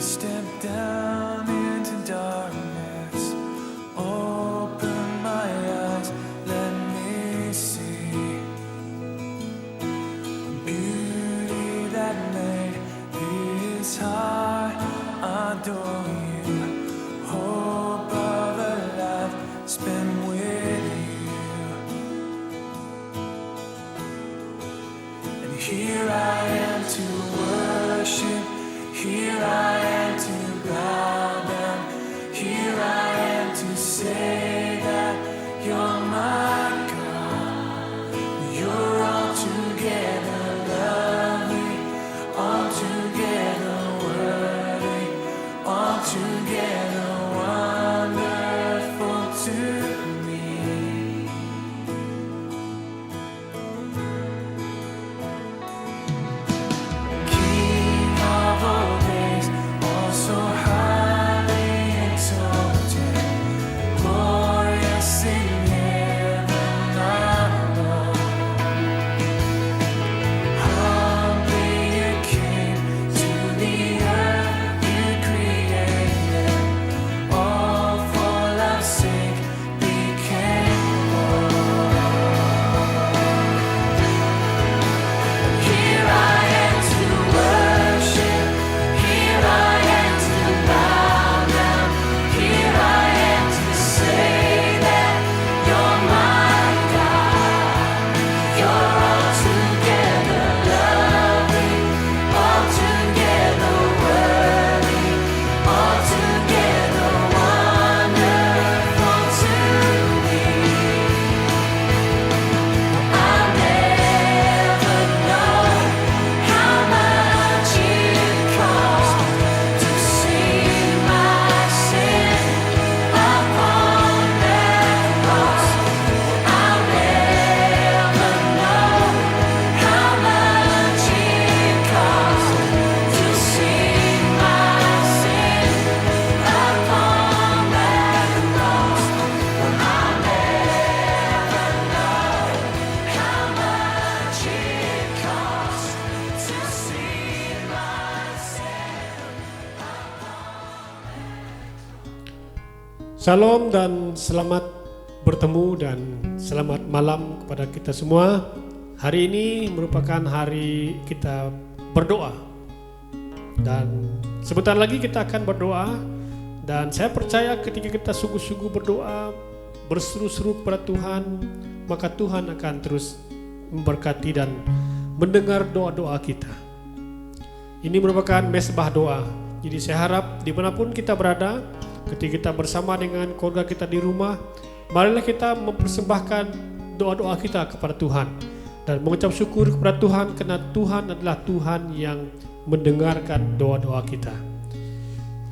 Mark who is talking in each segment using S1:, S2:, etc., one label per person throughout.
S1: step down into darkness, open my eyes, let me see beauty that made his heart adore you, hope of a life spent with you. And here I am to worship, here I am to bow down, here I am to say that you're my God. You're altogether lovely, altogether worthy, altogether wonderful to me. King of all days, also highly exalted, glorious in heaven above. Humbly you came to the earth you created, all for love's sake became born. Here I am to worship, here I am to bow down, here I am to say that you're my God. You're altogether lovely, altogether worthy, altogether wonderful to me. I'll never know how much it cost to see my sin upon that cross. I'll never know how much it cost to see my sin upon that cross. I'll never know how much it cost to see myself.
S2: Salam dan selamat bertemu dan selamat malam kepada kita semua. Hari ini merupakan hari kita berdoa. Dan sebentar lagi kita akan berdoa. Dan saya percaya ketika kita sungguh-sungguh berdoa, berseru-seru kepada Tuhan, maka Tuhan akan terus memberkati dan mendengar doa-doa kita. Ini merupakan mesbah doa. Jadi saya harap dimanapun kita berada, ketika kita bersama dengan keluarga kita di rumah, marilah kita mempersembahkan doa-doa kita kepada Tuhan dan mengucap syukur kepada Tuhan karena Tuhan adalah Tuhan yang mendengarkan doa-doa kita.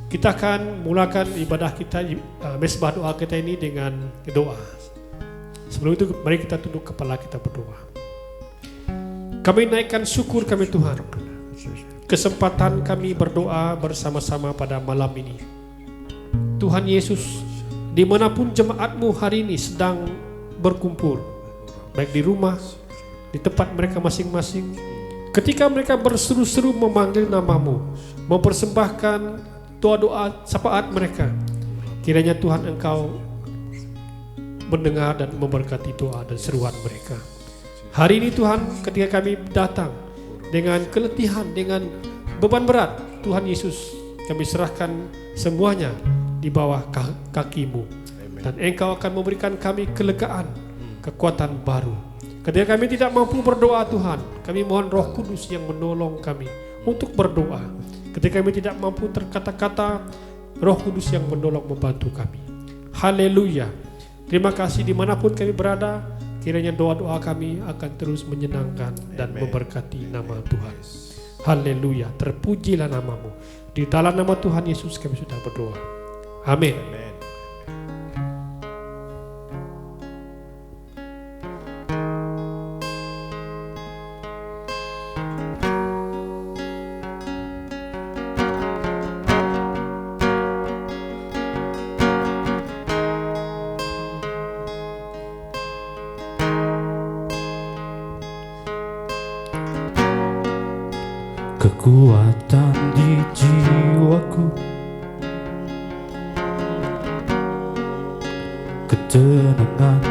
S2: Kita akan mulakan ibadah kita, mesbah doa kita ini dengan doa. Sebelum itu mari kita tunduk kepala kita berdoa. Kami naikkan syukur kami Tuhan, kesempatan kami berdoa bersama-sama pada malam ini. Tuhan Yesus, dimanapun jemaatmu hari ini sedang berkumpul, baik di rumah, di tempat mereka masing-masing, ketika mereka berseru-seru memanggil namamu, mempersembahkan doa-doa syafaat mereka, kiranya Tuhan Engkau mendengar dan memberkati doa dan seruan mereka. Hari ini Tuhan, ketika kami datang dengan keletihan, dengan beban berat, Tuhan Yesus, kami serahkan semuanya di bawah kaki-Mu. Dan Engkau akan memberikan kami kelegaan, kekuatan baru. Ketika kami tidak mampu berdoa Tuhan, kami mohon Roh Kudus yang menolong kami untuk berdoa. Ketika kami tidak mampu berkata-kata, Roh Kudus yang menolong membantu kami. Haleluya. Terima kasih dimanapun kami berada, kiranya doa-doa kami akan terus menyenangkan dan memberkati nama Tuhan. Haleluya. Terpujilah namamu. Di dalam nama Tuhan Yesus kami sudah berdoa. Amin.
S3: Kekuatan di jiwa jiwaku, ketenangan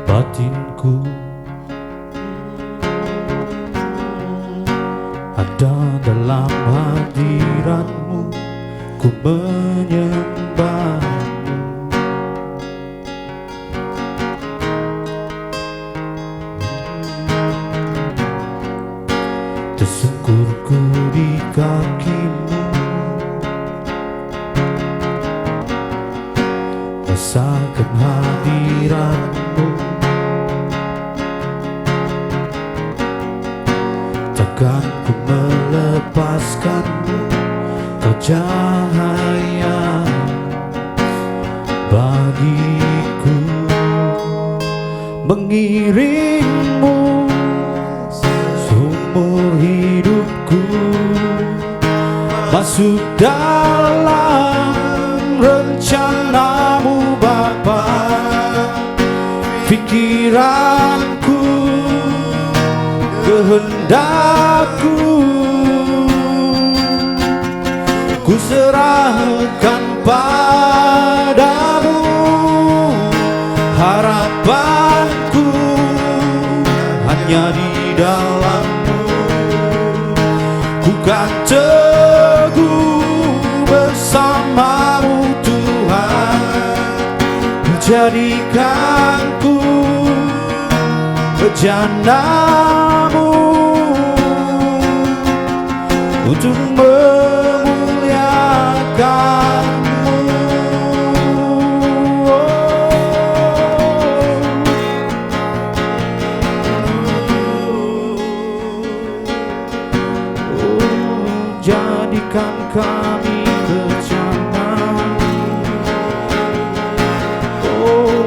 S3: batinku. Ada dalam hadiratmu, ku menyembahmu. Tersungkurku di kakimu, rasakan hadiratmu. Takkan ku melepaskanmu, kau cahaya bagiku. Mengiringmu seumur hidupku, masuk dalam rencanamu Bapa. Pikiranku, kehendakku, ku serahkan padamu. Harapanku hanya di dalam-Mu, ku kan teguh bersama-Mu Tuhan. Jadikanku bejana-Mu untuk memuliakan-Mu. Jadikan kami bejana, oh,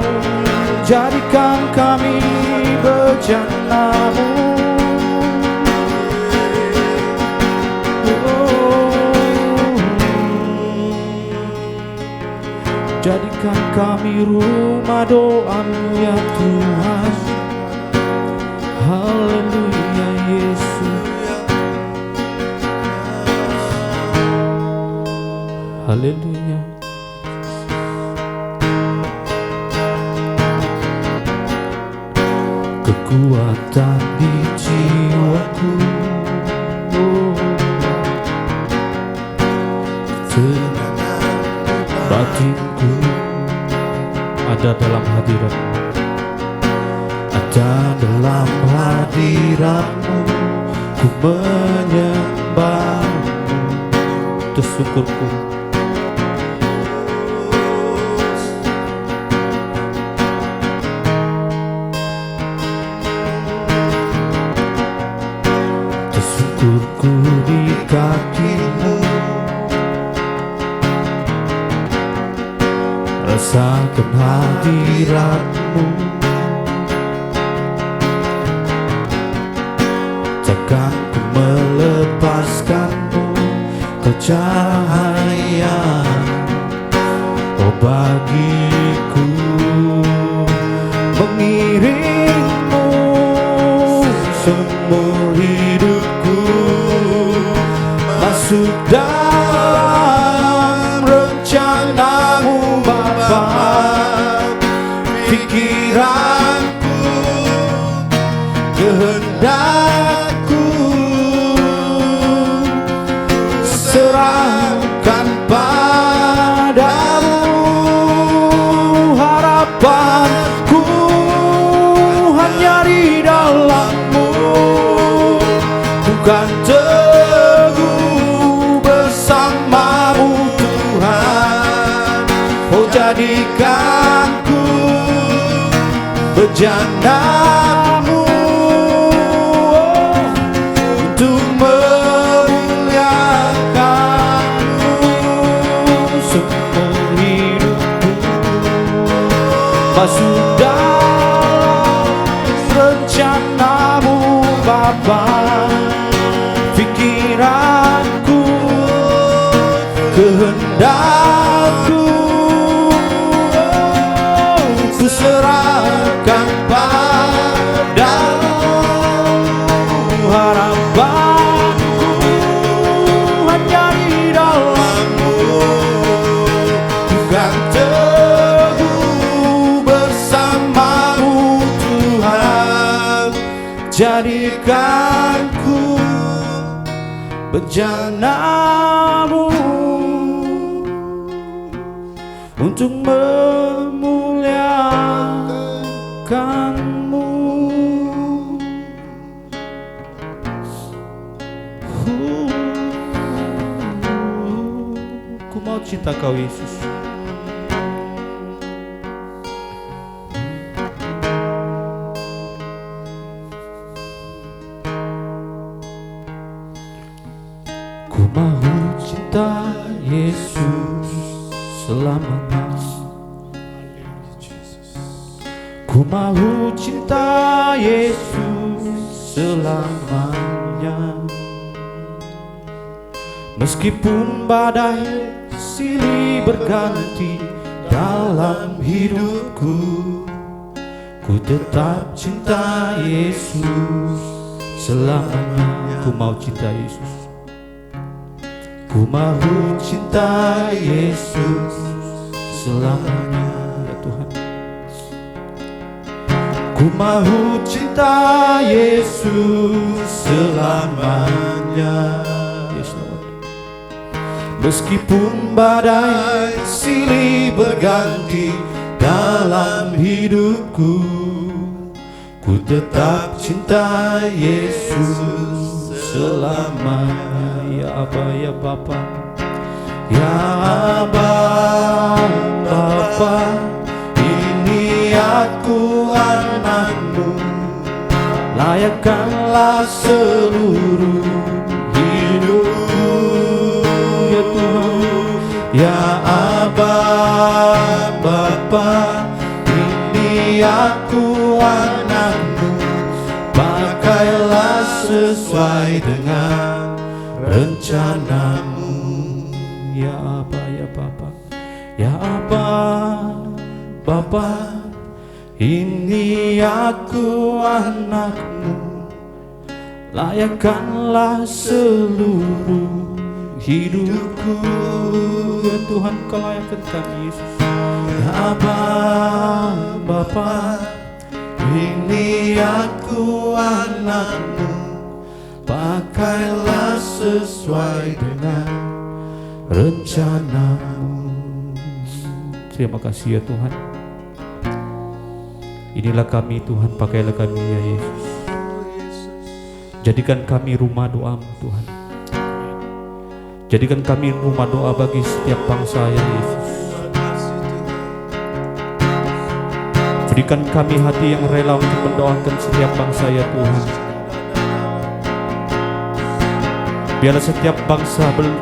S3: jadikan kami bejana-Mu, oh, jadikan kami rumah doa-Mu ya Tuhan. Haleluya Yesus. Haleluya. Kekuatan di jiwaku, ketenangan batinku, ada dalam hadirat-Mu. Ada dalam hadirat-Mu, ku menyembah-Mu. Tersyukurku, tersyukurku di kaki-Mu. Rasakan hadirat-Mu, takkan ku melepaskan-Mu. Kau cahaya, oh bagiku. Mengiringmu seumur hidupku, masuk dalam rencana-Mu Bapa. Pikiranku, kehendakku, serahkan padamu. Harapanku hanya di dalam-Mu, bukan teguh bersama-Mu Tuhan. Oh jadikanku bejana-Mu untuk memuliakan-Mu. Seumur hidupku, masuk dalam rencana-Mu Bapa. Pikiranku, kehendakku, ku serahkan padamu. Harapanku hanya di dalam akan ku bejanamu untuk memuliakanmu. Ku mau cinta kau Yesus. Ku mau cinta Yesus selamanya. Ku mau cinta Yesus selamanya. Meskipun badai silih berganti dalam hidupku, ku tetap cinta Yesus selamanya. Ku mau cinta Yesus. Ku mau cinta Yesus selamanya, ya Tuhan. Ku mau cinta Yesus selamanya. Yes, Lord. Meskipun badai silih berganti dalam hidupku, ku tetap cinta Yesus selamanya. Ya Aba, ya Bapa, ya Aba, Bapa, ini aku anakmu, layakkanlah seluruh hidupku, ya Tuhan. Ya Aba, Bapa, ini aku anakmu, pakailah sesuai dengan rencanamu. Ya Aba, ya Bapa, ya Aba, Bapa, ini aku anakmu, layakkanlah seluruh hidupku. Ya Tuhan, kau layakkan kami Yesus. Ya Aba, Bapa, ini aku anakmu, pakailah sesuai dengan rencanamu. Terima kasih ya Tuhan. Inilah kami Tuhan, pakailah kami ya Yesus. Jadikan kami rumah doa-Mu Tuhan. Jadikan kami rumah doa bagi setiap bangsa ya Yesus. Berikan kami hati yang rela untuk mendoakan setiap bangsa ya Tuhan. Biarlah setiap bangsa belum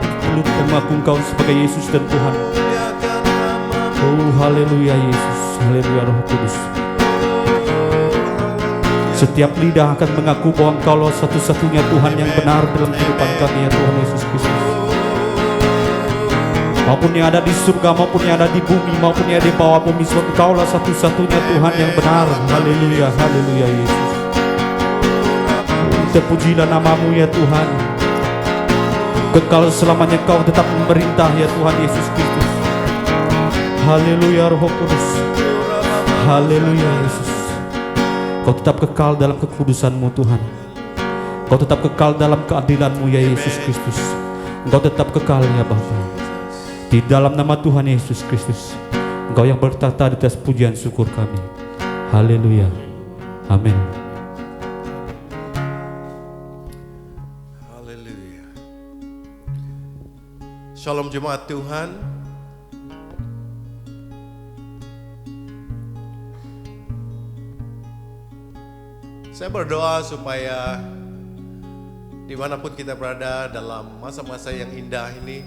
S3: mengaku Engkau sebagai Yesus dan Tuhan. Oh haleluya Yesus, haleluya Roh Kudus. Setiap lidah akan mengaku bahwa Engkaulah satu-satunya Tuhan yang benar dalam kehidupan kami ya Tuhan Yesus Kristus. Maupun yang ada di surga, maupun yang ada di bumi, maupun yang ada di bawah bumi, sebab Engkaulah satu-satunya Tuhan yang benar. Haleluya, haleluya Yesus. Terpujilah nama-Mu ya Tuhan. Kekal selamanya Kau tetap memerintah ya Tuhan Yesus Kristus. Haleluya Roh Kudus. Haleluya Yesus. Kau tetap kekal dalam kekudusan-Mu Tuhan. Kau tetap kekal dalam keadilan-Mu ya Yesus Kristus. Engkau tetap kekal ya Bapa. Di dalam nama Tuhan Yesus Kristus, Engkau yang bertata di atas pujian syukur kami. Haleluya. Amin.
S4: Haleluya. Shalom jemaat Tuhan. Saya berdoa supaya dimanapun kita berada dalam masa-masa yang indah ini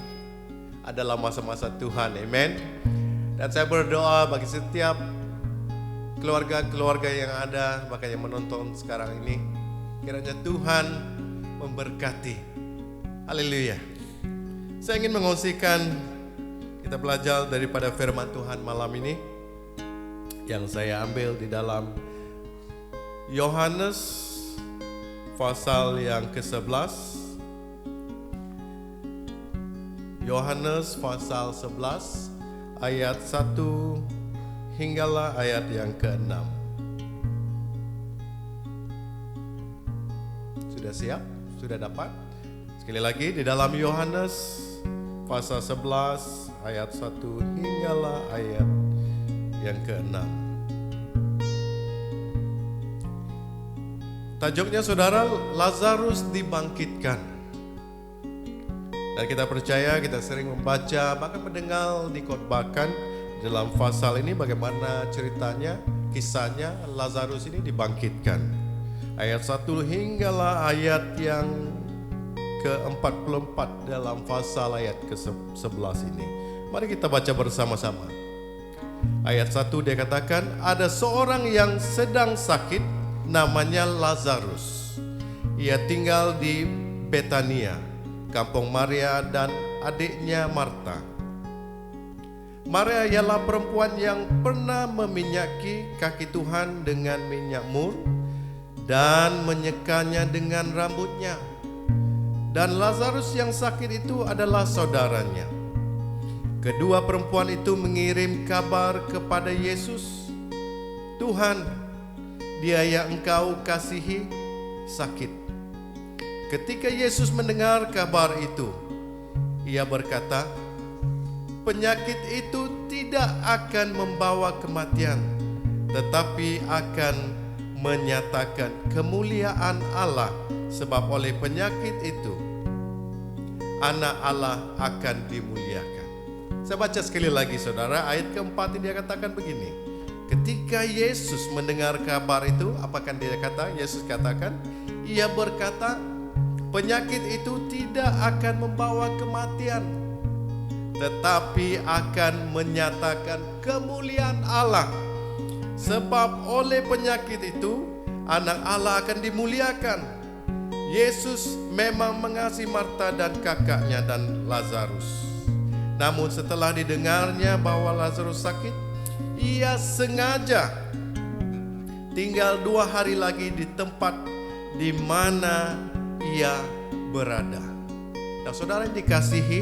S4: adalah masa-masa Tuhan, amen. Dan saya berdoa bagi setiap keluarga-keluarga yang ada, bahkan yang menonton sekarang ini, kiranya Tuhan memberkati. Haleluya. Saya ingin mengungsikan, kita belajar daripada firman Tuhan malam ini, yang saya ambil di dalam Yohanes pasal yang ke-11. Yohanes pasal 11 ayat 1 hinggalah ayat yang ke-6. sudah siap? Sudah dapat? Sekali lagi di dalam Yohanes pasal 11 ayat 1 hinggalah ayat yang ke-6. Tajuknya saudara, Lazarus dibangkitkan. Dan kita percaya, kita sering membaca, bahkan mendengar dikhotbahkan dalam pasal ini bagaimana ceritanya, kisahnya Lazarus ini dibangkitkan. Ayat 1 hinggalah ayat yang ke-44 dalam pasal ayat ke-11 ini. Mari kita baca bersama-sama. Ayat 1 dia katakan, ada seorang yang sedang sakit, namanya Lazarus. Ia tinggal di Betania, kampung Maria dan adiknya Marta. Maria ialah perempuan yang pernah meminyaki kaki Tuhan dengan minyak mur dan menyekanya dengan rambutnya. Dan Lazarus yang sakit itu adalah saudaranya. Kedua perempuan itu mengirim kabar kepada Yesus, Tuhan, dia yang engkau kasihi sakit. Ketika Yesus mendengar kabar itu, ia berkata, penyakit itu tidak akan membawa kematian, tetapi akan menyatakan kemuliaan Allah, sebab oleh penyakit itu anak Allah akan dimuliakan. Saya baca sekali lagi saudara, ayat keempat ini dia katakan begini. Ketika Yesus mendengar kabar itu, apakah dia kata? Yesus katakan, ia berkata, penyakit itu tidak akan membawa kematian, tetapi akan menyatakan kemuliaan Allah. Sebab oleh penyakit itu, anak Allah akan dimuliakan. Yesus memang mengasihi Marta dan kakaknya dan Lazarus. Namun setelah didengarnya bahwa Lazarus sakit, ia sengaja tinggal 2 hari lagi di tempat di mana ia berada. Nah, saudara yang dikasihi,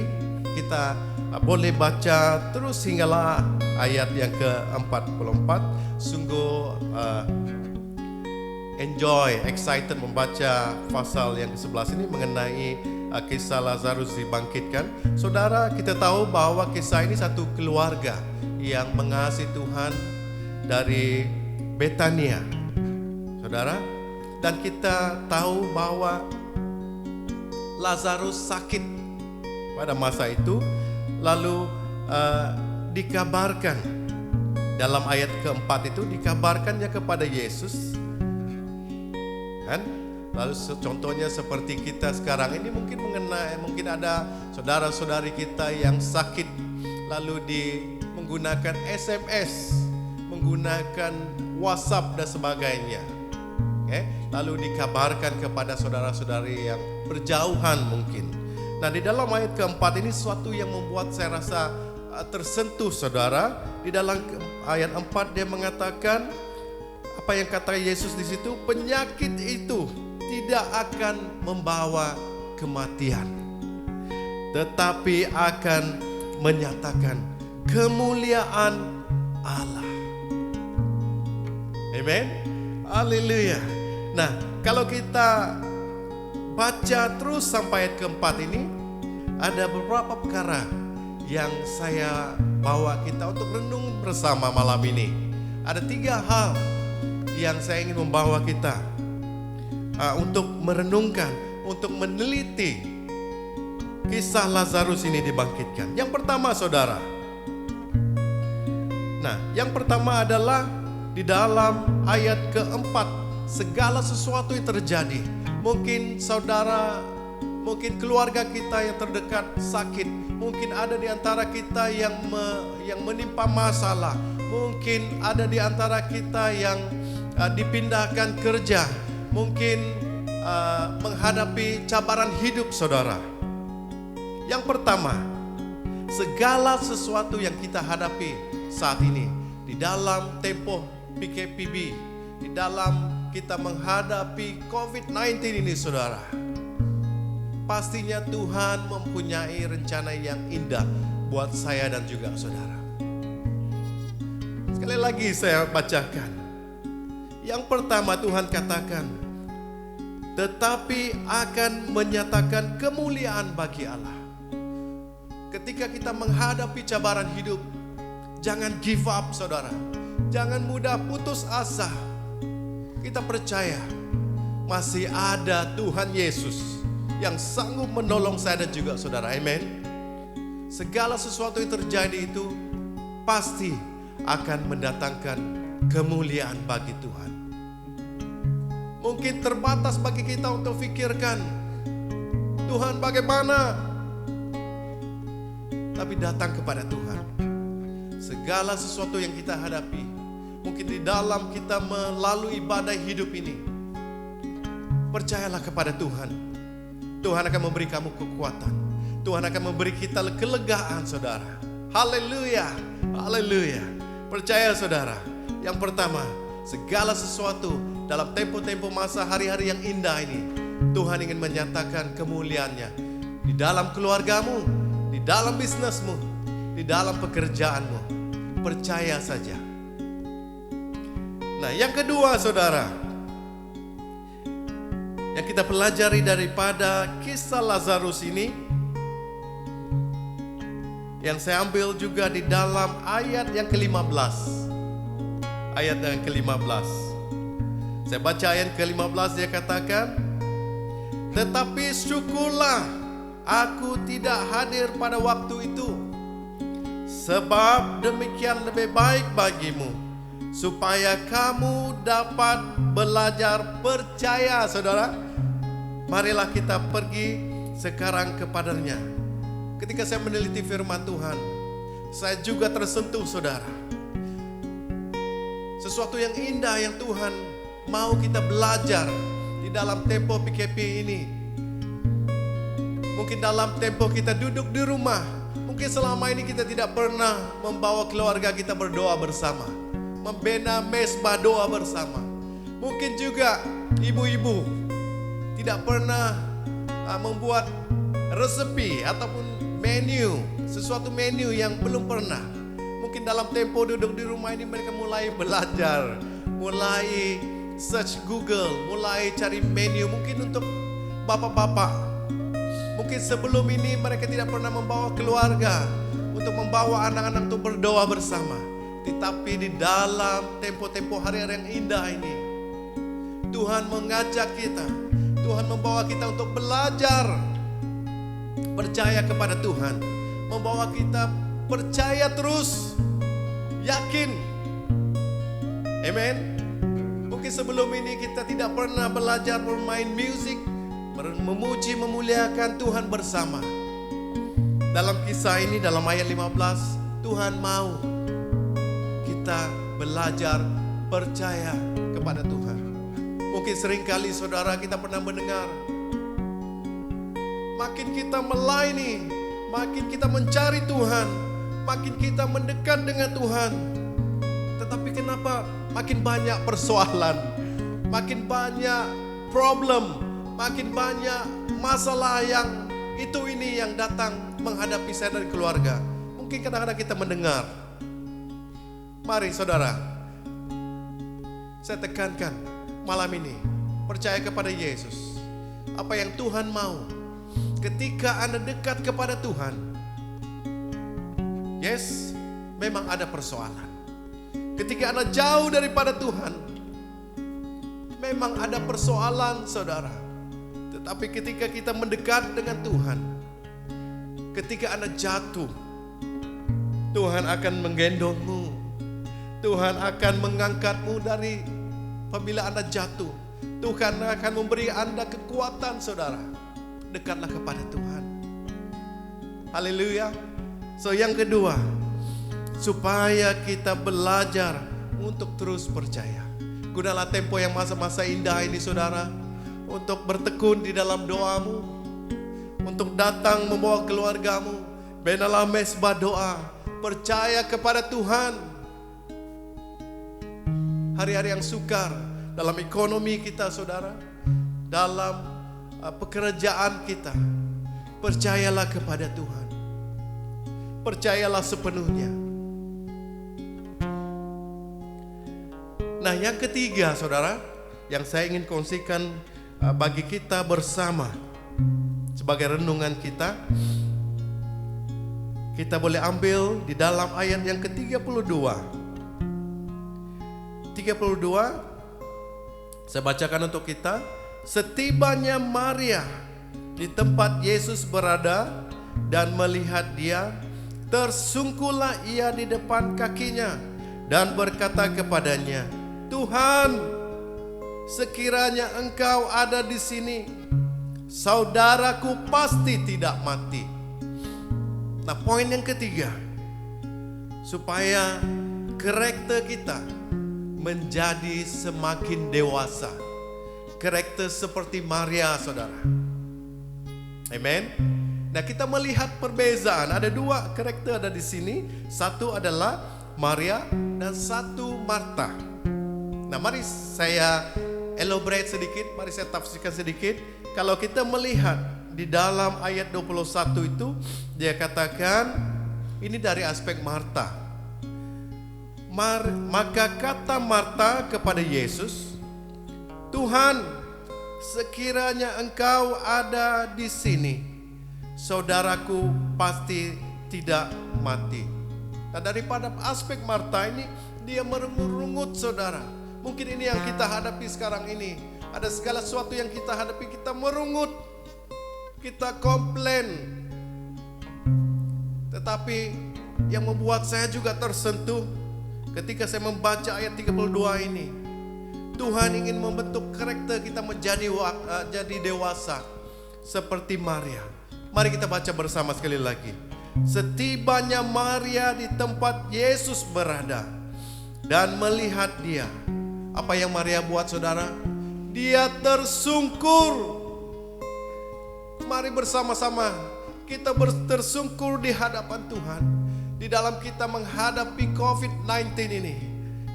S4: kita boleh baca terus hinggalah ayat yang ke-44. Sungguh excited membaca pasal yang ke-11 ini mengenai kisah Lazarus dibangkitkan. Saudara, kita tahu bahwa kisah ini satu keluarga yang mengasihi Tuhan dari Betania, saudara. Dan kita tahu bahwa Lazarus sakit pada masa itu. Lalu dikabarkan dalam ayat keempat itu, dikabarkannya kepada Yesus, kan? Lalu contohnya seperti kita sekarang ini mungkin ada saudara-saudari kita yang sakit, lalu menggunakan SMS, menggunakan WhatsApp dan sebagainya. Lalu dikabarkan kepada saudara-saudari yang berjauhan mungkin. Nah, di dalam ayat keempat ini sesuatu yang membuat saya rasa tersentuh saudara. Di dalam ayat 4 dia mengatakan, apa yang kata Yesus di situ, penyakit itu tidak akan membawa kematian, tetapi akan menyatakan kemuliaan Allah. Amen. Haleluya. Nah, kalau kita baca terus sampai ayat keempat ini, ada beberapa perkara yang saya bawa kita untuk renung bersama malam ini. Ada 3 hal yang saya ingin membawa kita untuk merenungkan, untuk meneliti kisah Lazarus ini dibangkitkan. Yang pertama saudara, yang pertama adalah di dalam ayat keempat, segala sesuatu yang terjadi. Mungkin saudara, mungkin keluarga kita yang terdekat sakit, mungkin ada di antara kita yang menimpa masalah, mungkin ada di antara kita yang dipindahkan kerja, mungkin menghadapi cabaran hidup saudara. Yang pertama, segala sesuatu yang kita hadapi saat ini di dalam tempoh PKPB, di dalam kita menghadapi COVID-19 ini saudara, pastinya Tuhan mempunyai rencana yang indah buat saya dan juga saudara. Sekali lagi saya bacakan. Yang pertama Tuhan katakan, tetapi akan menyatakan kemuliaan bagi Allah. Ketika kita menghadapi cabaran hidup, jangan give up saudara. Jangan mudah putus asa. Kita percaya masih ada Tuhan Yesus yang sanggup menolong saya dan juga saudara. Amin. Segala sesuatu yang terjadi itu pasti akan mendatangkan kemuliaan bagi Tuhan. Mungkin terbatas bagi kita untuk pikirkan, Tuhan bagaimana? Tapi datang kepada Tuhan. Segala sesuatu yang kita hadapi, mungkin di dalam kita melalui badai hidup ini, percayalah kepada Tuhan. Tuhan akan memberi kamu kekuatan. Tuhan akan memberi kita kelegaan saudara. Haleluya, haleluya. Percaya saudara. Yang pertama, segala sesuatu dalam tempo-tempo masa hari-hari yang indah ini, Tuhan ingin menyatakan kemuliaan-Nya di dalam keluargamu, di dalam bisnismu, di dalam pekerjaanmu. Percaya saja. Nah, yang kedua saudara, yang kita pelajari daripada kisah Lazarus ini, yang saya ambil juga di dalam ayat yang ke-15. Ayat yang ke-15. Saya baca ayat ke-15, dia katakan, tetapi syukurlah aku tidak hadir pada waktu itu, sebab demikian lebih baik bagimu, supaya kamu dapat belajar percaya. Saudara, marilah kita pergi sekarang kepadanya. Ketika saya meneliti firman Tuhan, saya juga tersentuh saudara. Sesuatu yang indah yang Tuhan mau kita belajar di dalam tempo PKP ini. Mungkin dalam tempo kita duduk di rumah, mungkin selama ini kita tidak pernah membawa keluarga kita berdoa bersama, membina mesbah doa bersama. Mungkin juga ibu-ibu tidak pernah membuat resepi ataupun menu, sesuatu menu yang belum pernah. Mungkin dalam tempo duduk di rumah ini mereka mulai belajar, mulai search Google, mulai cari menu. Mungkin untuk bapak-bapak, mungkin sebelum ini mereka tidak pernah membawa keluarga untuk membawa anak-anak untuk berdoa bersama. Tetapi di dalam tempo-tempo hari-hari yang indah ini, Tuhan mengajak kita, Tuhan membawa kita untuk belajar percaya kepada Tuhan, membawa kita percaya terus, yakin. Amen. Mungkin sebelum ini kita tidak pernah belajar bermain musik, memuji, memuliakan Tuhan bersama. Dalam kisah ini, dalam ayat 15, Tuhan mau kita belajar percaya kepada Tuhan. Mungkin seringkali saudara kita pernah mendengar, makin kita melayani, makin kita mencari Tuhan, makin kita mendekat dengan Tuhan, tetapi kenapa makin banyak persoalan, makin banyak problem, makin banyak masalah yang ini yang datang menghadapi saya dan keluarga. Mungkin kadang-kadang kita mendengar. Mari saudara, saya tekankan malam ini, percaya kepada Yesus. Apa yang Tuhan mau, ketika Anda dekat kepada Tuhan, yes, memang ada persoalan. Ketika Anda jauh daripada Tuhan, memang ada persoalan saudara. Tetapi ketika kita mendekat dengan Tuhan, ketika Anda jatuh, Tuhan akan menggendongmu. Tuhan akan mengangkatmu dari apabila Anda jatuh. Tuhan akan memberi Anda kekuatan saudara. Dekatlah kepada Tuhan. Haleluya. So yang kedua, supaya kita belajar untuk terus percaya. Gunalah tempo yang masa-masa indah ini saudara, untuk bertekun di dalam doamu, untuk datang membawa keluargamu. Benalah mesbah doa, percaya kepada Tuhan. Hari-hari yang sukar dalam ekonomi kita saudara, dalam pekerjaan kita, percayalah kepada Tuhan. Percayalah sepenuhnya. Nah yang ketiga saudara, yang saya ingin kongsikan bagi kita bersama sebagai renungan kita. Kita boleh ambil di dalam ayat yang ke-32. 32, saya bacakan untuk kita. Setibanya Maria di tempat Yesus berada dan melihat dia, tersungkurlah ia di depan kakinya dan berkata kepadanya, Tuhan, sekiranya engkau ada di sini, saudaraku pasti tidak mati. Nah, poin yang ketiga, supaya karakter kita menjadi semakin dewasa. Karakter seperti Maria, saudara. Amen. Nah, kita melihat perbezaan. Ada dua karakter ada di sini. Satu adalah Maria dan satu Marta. Nah, mari saya elaborate sedikit, mari saya tafsirkan sedikit. Kalau kita melihat di dalam ayat 21 itu, dia katakan, ini dari aspek Marta. Maka kata Marta kepada Yesus, Tuhan, sekiranya engkau ada di sini, saudaraku pasti tidak mati. Nah, daripada aspek Marta ini, dia merungut, saudara. Mungkin ini yang kita hadapi sekarang ini. Ada segala sesuatu yang kita hadapi, kita merungut, kita komplain. Tetapi yang membuat saya juga tersentuh ketika saya membaca ayat 32 ini, Tuhan ingin membentuk karakter kita menjadi jadi dewasa seperti Maria. Mari kita baca bersama sekali lagi. Setibanya Maria di tempat Yesus berada dan melihat dia. Apa yang Maria buat, saudara? Dia tersungkur. Mari bersama-sama kita tersungkur di hadapan Tuhan. Di dalam kita menghadapi COVID-19 ini,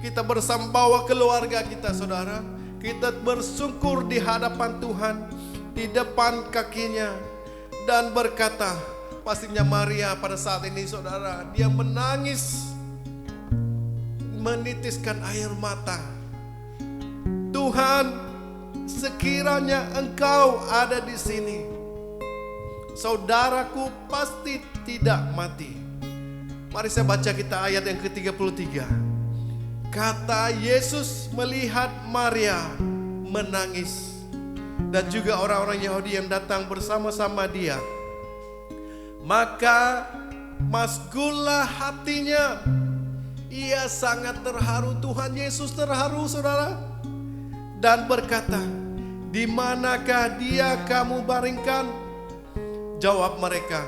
S4: kita bersama bawa keluarga kita, saudara. Kita bersungkur di hadapan Tuhan, di depan kakinya, dan berkata, pastinya Maria pada saat ini, saudara, dia menangis, menitiskan air mata. Tuhan, sekiranya engkau ada di sini, saudaraku pasti tidak mati. Mari saya baca kita ayat yang ke-33. Kata Yesus melihat Maria menangis, dan juga orang-orang Yahudi yang datang bersama-sama dia. Maka masgullah hatinya. Ia sangat terharu. Tuhan Yesus terharu, saudara, dan berkata, di manakah dia kamu baringkan? Jawab mereka,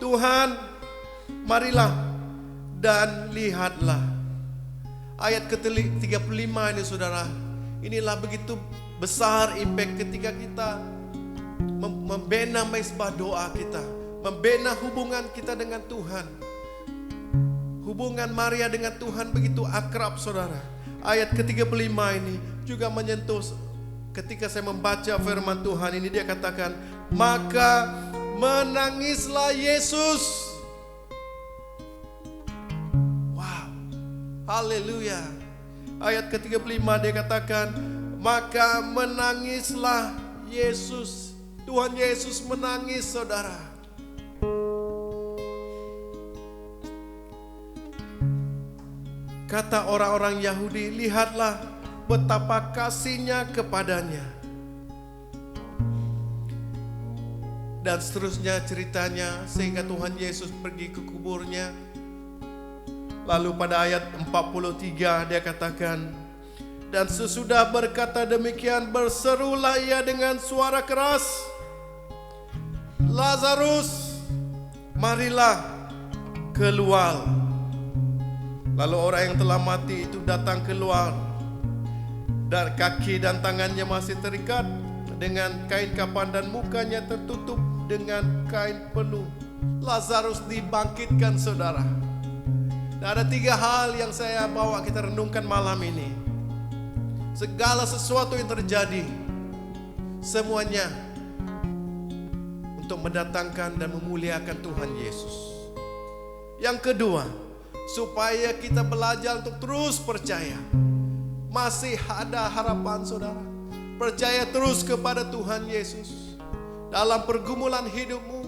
S4: Tuhan, marilah dan lihatlah. Ayat ke-35 ini, saudara, inilah begitu besar impact ketika kita membina mesbah doa kita, membina hubungan kita dengan Tuhan. Hubungan Maria dengan Tuhan begitu akrab, saudara. Ayat ke-35 ini juga menyentuh ketika saya membaca firman Tuhan ini. Dia katakan, maka menangislah Yesus. Wow, haleluya. Ayat ke-35 dia katakan, maka menangislah Yesus. Tuhan Yesus menangis, saudara. Kata orang-orang Yahudi, lihatlah betapa kasihnya kepadanya. Dan seterusnya ceritanya, sehingga Tuhan Yesus pergi ke kuburnya. Lalu pada ayat 43 dia katakan, dan sesudah berkata demikian, berserulah ia dengan suara keras, Lazarus, marilah keluar. Lalu orang yang telah mati itu datang keluar, dan kaki dan tangannya masih terikat dengan kain kapan dan mukanya tertutup dengan kain penuh. Lazarus dibangkitkan, saudara. Nah, ada 3 hal yang saya bawa kita renungkan malam ini. Segala sesuatu yang terjadi, semuanya untuk mendatangkan dan memuliakan Tuhan Yesus. Yang kedua, supaya kita belajar untuk terus percaya. Masih ada harapan, saudara. Percaya terus kepada Tuhan Yesus. Dalam pergumulan hidupmu,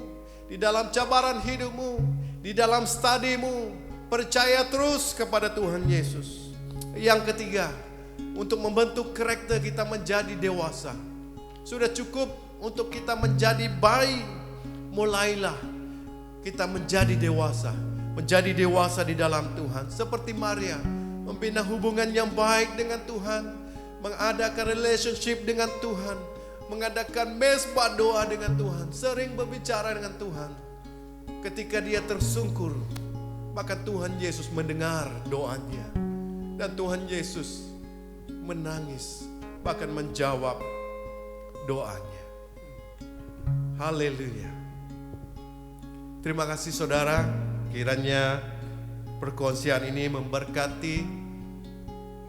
S4: di dalam cabaran hidupmu, di dalam studimu, percaya terus kepada Tuhan Yesus. Yang ketiga, untuk membentuk karakter kita menjadi dewasa. Sudah cukup untuk kita menjadi bayi. Mulailah kita menjadi dewasa. Menjadi dewasa di dalam Tuhan. Seperti Maria, membina hubungan yang baik dengan Tuhan, mengadakan relationship dengan Tuhan, mengadakan mesbah doa dengan Tuhan, sering berbicara dengan Tuhan. Ketika dia tersungkur, maka Tuhan Yesus mendengar doanya. Dan Tuhan Yesus menangis, bahkan menjawab doanya. Haleluya. Terima kasih saudara, kiranya perkongsian ini memberkati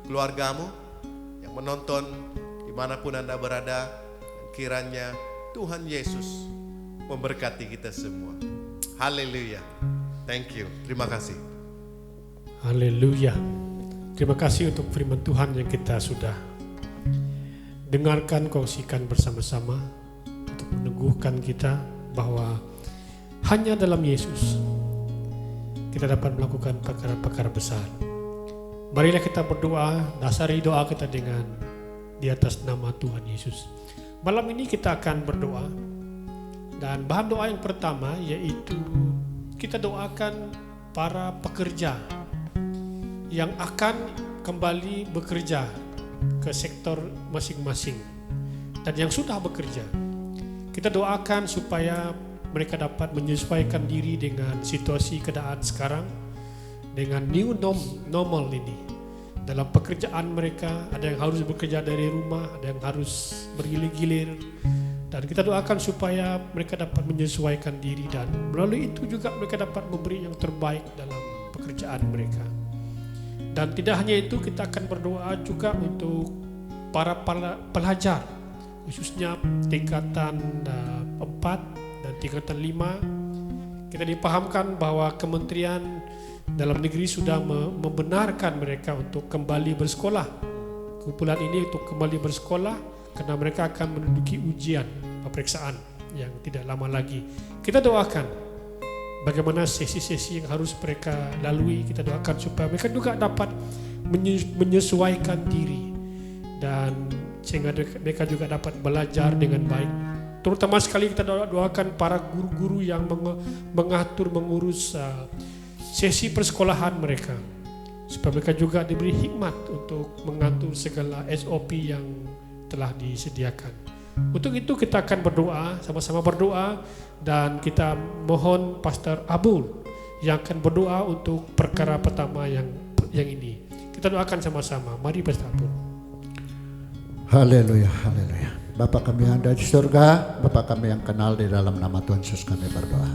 S4: keluargamu yang menonton dimanapun Anda berada. Kiranya Tuhan Yesus memberkati kita semua. Haleluya. Thank you. Terima kasih.
S2: Haleluya. Terima kasih untuk firman Tuhan yang kita sudah dengarkan, kongsikan bersama-sama untuk meneguhkan kita bahwa hanya dalam Yesus kita dapat melakukan perkara-perkara besar. Marilah kita berdoa, dasari doa kita dengan di atas nama Tuhan Yesus. Malam ini kita akan berdoa, dan bahan doa yang pertama yaitu kita doakan para pekerja yang akan kembali bekerja ke sektor masing-masing dan yang sudah bekerja. Kita doakan supaya mereka dapat menyesuaikan diri dengan situasi keadaan sekarang, dengan new normal ini. Dalam pekerjaan mereka, ada yang harus bekerja dari rumah, ada yang harus bergilir-gilir. Dan kita doakan supaya mereka dapat menyesuaikan diri, dan melalui itu juga mereka dapat memberi yang terbaik dalam pekerjaan mereka. Dan tidak hanya itu, kita akan berdoa juga untuk para pelajar, khususnya tingkatan 4 dan tingkatan 5. Kita dipahamkan bahwa Kementerian Dalam Negeri sudah membenarkan mereka untuk kembali bersekolah. Kumpulan ini untuk kembali bersekolah karena mereka akan menduduki ujian peperiksaan yang tidak lama lagi. Kita doakan bagaimana sesi-sesi yang harus mereka lalui. Kita doakan supaya mereka juga dapat menyesuaikan diri, dan sehingga mereka juga dapat belajar dengan baik. Terutama sekali kita doakan para guru-guru yang mengatur, mengurus sesi persekolahan mereka, supaya mereka juga diberi hikmat untuk mengatur segala SOP yang telah disediakan. Untuk itu kita akan berdoa, sama-sama berdoa, dan kita mohon Pastor Abul yang akan berdoa untuk perkara pertama yang ini. Kita doakan sama-sama. Mari Pastor Abul.
S5: Haleluya, haleluya. Bapa kami yang ada di surga, Bapa kami yang kenal di dalam nama Tuhan Yesus kami berdoa.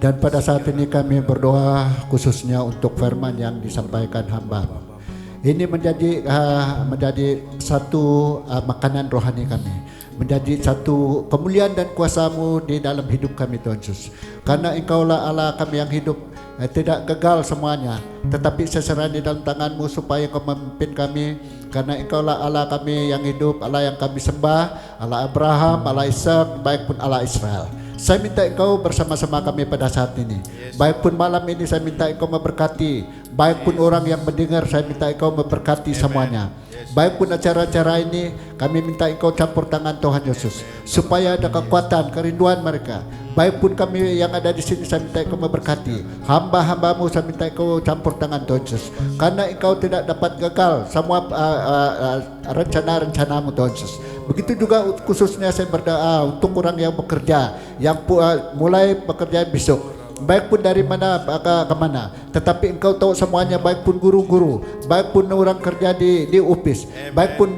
S5: Dan pada saat ini kami berdoa khususnya untuk firman yang disampaikan hamba. Ini menjadi satu makanan rohani kami, menjadi satu kemuliaan dan kuasa-Mu di dalam hidup kami Tuhan Yesus. Karena Engkaulah Allah kami yang hidup, tidak gagal semuanya, tetapi seserah di dalam tangan-Mu supaya Engkau memimpin kami. Karena Engkaulah Allah kami yang hidup, Allah yang kami sembah, Allah Abraham, Allah Ishak, baik pun Allah Israel. Saya minta Engkau bersama-sama kami pada saat ini. Baik pun malam ini saya minta Engkau memberkati. Baik pun orang yang mendengar, saya minta Engkau memberkati semuanya. Baik pun acara-acara ini, kami minta Engkau campur tangan Tuhan Yesus, supaya ada kekuatan, kerinduan mereka. Baik pun kami yang ada di sini, saya minta Engkau memberkati. Hamba-hambamu saya minta Engkau campur tangan Tuhan Yesus. Karena Engkau tidak dapat gagal semua rencana-rencanamu Tuhan Yesus. Begitu juga khususnya saya berdoa untuk orang yang bekerja, yang mulai bekerja besok. Baik pun dari mana ke mana, tetapi Engkau tahu semuanya. Baik pun guru-guru, baik pun orang kerja di office, baik pun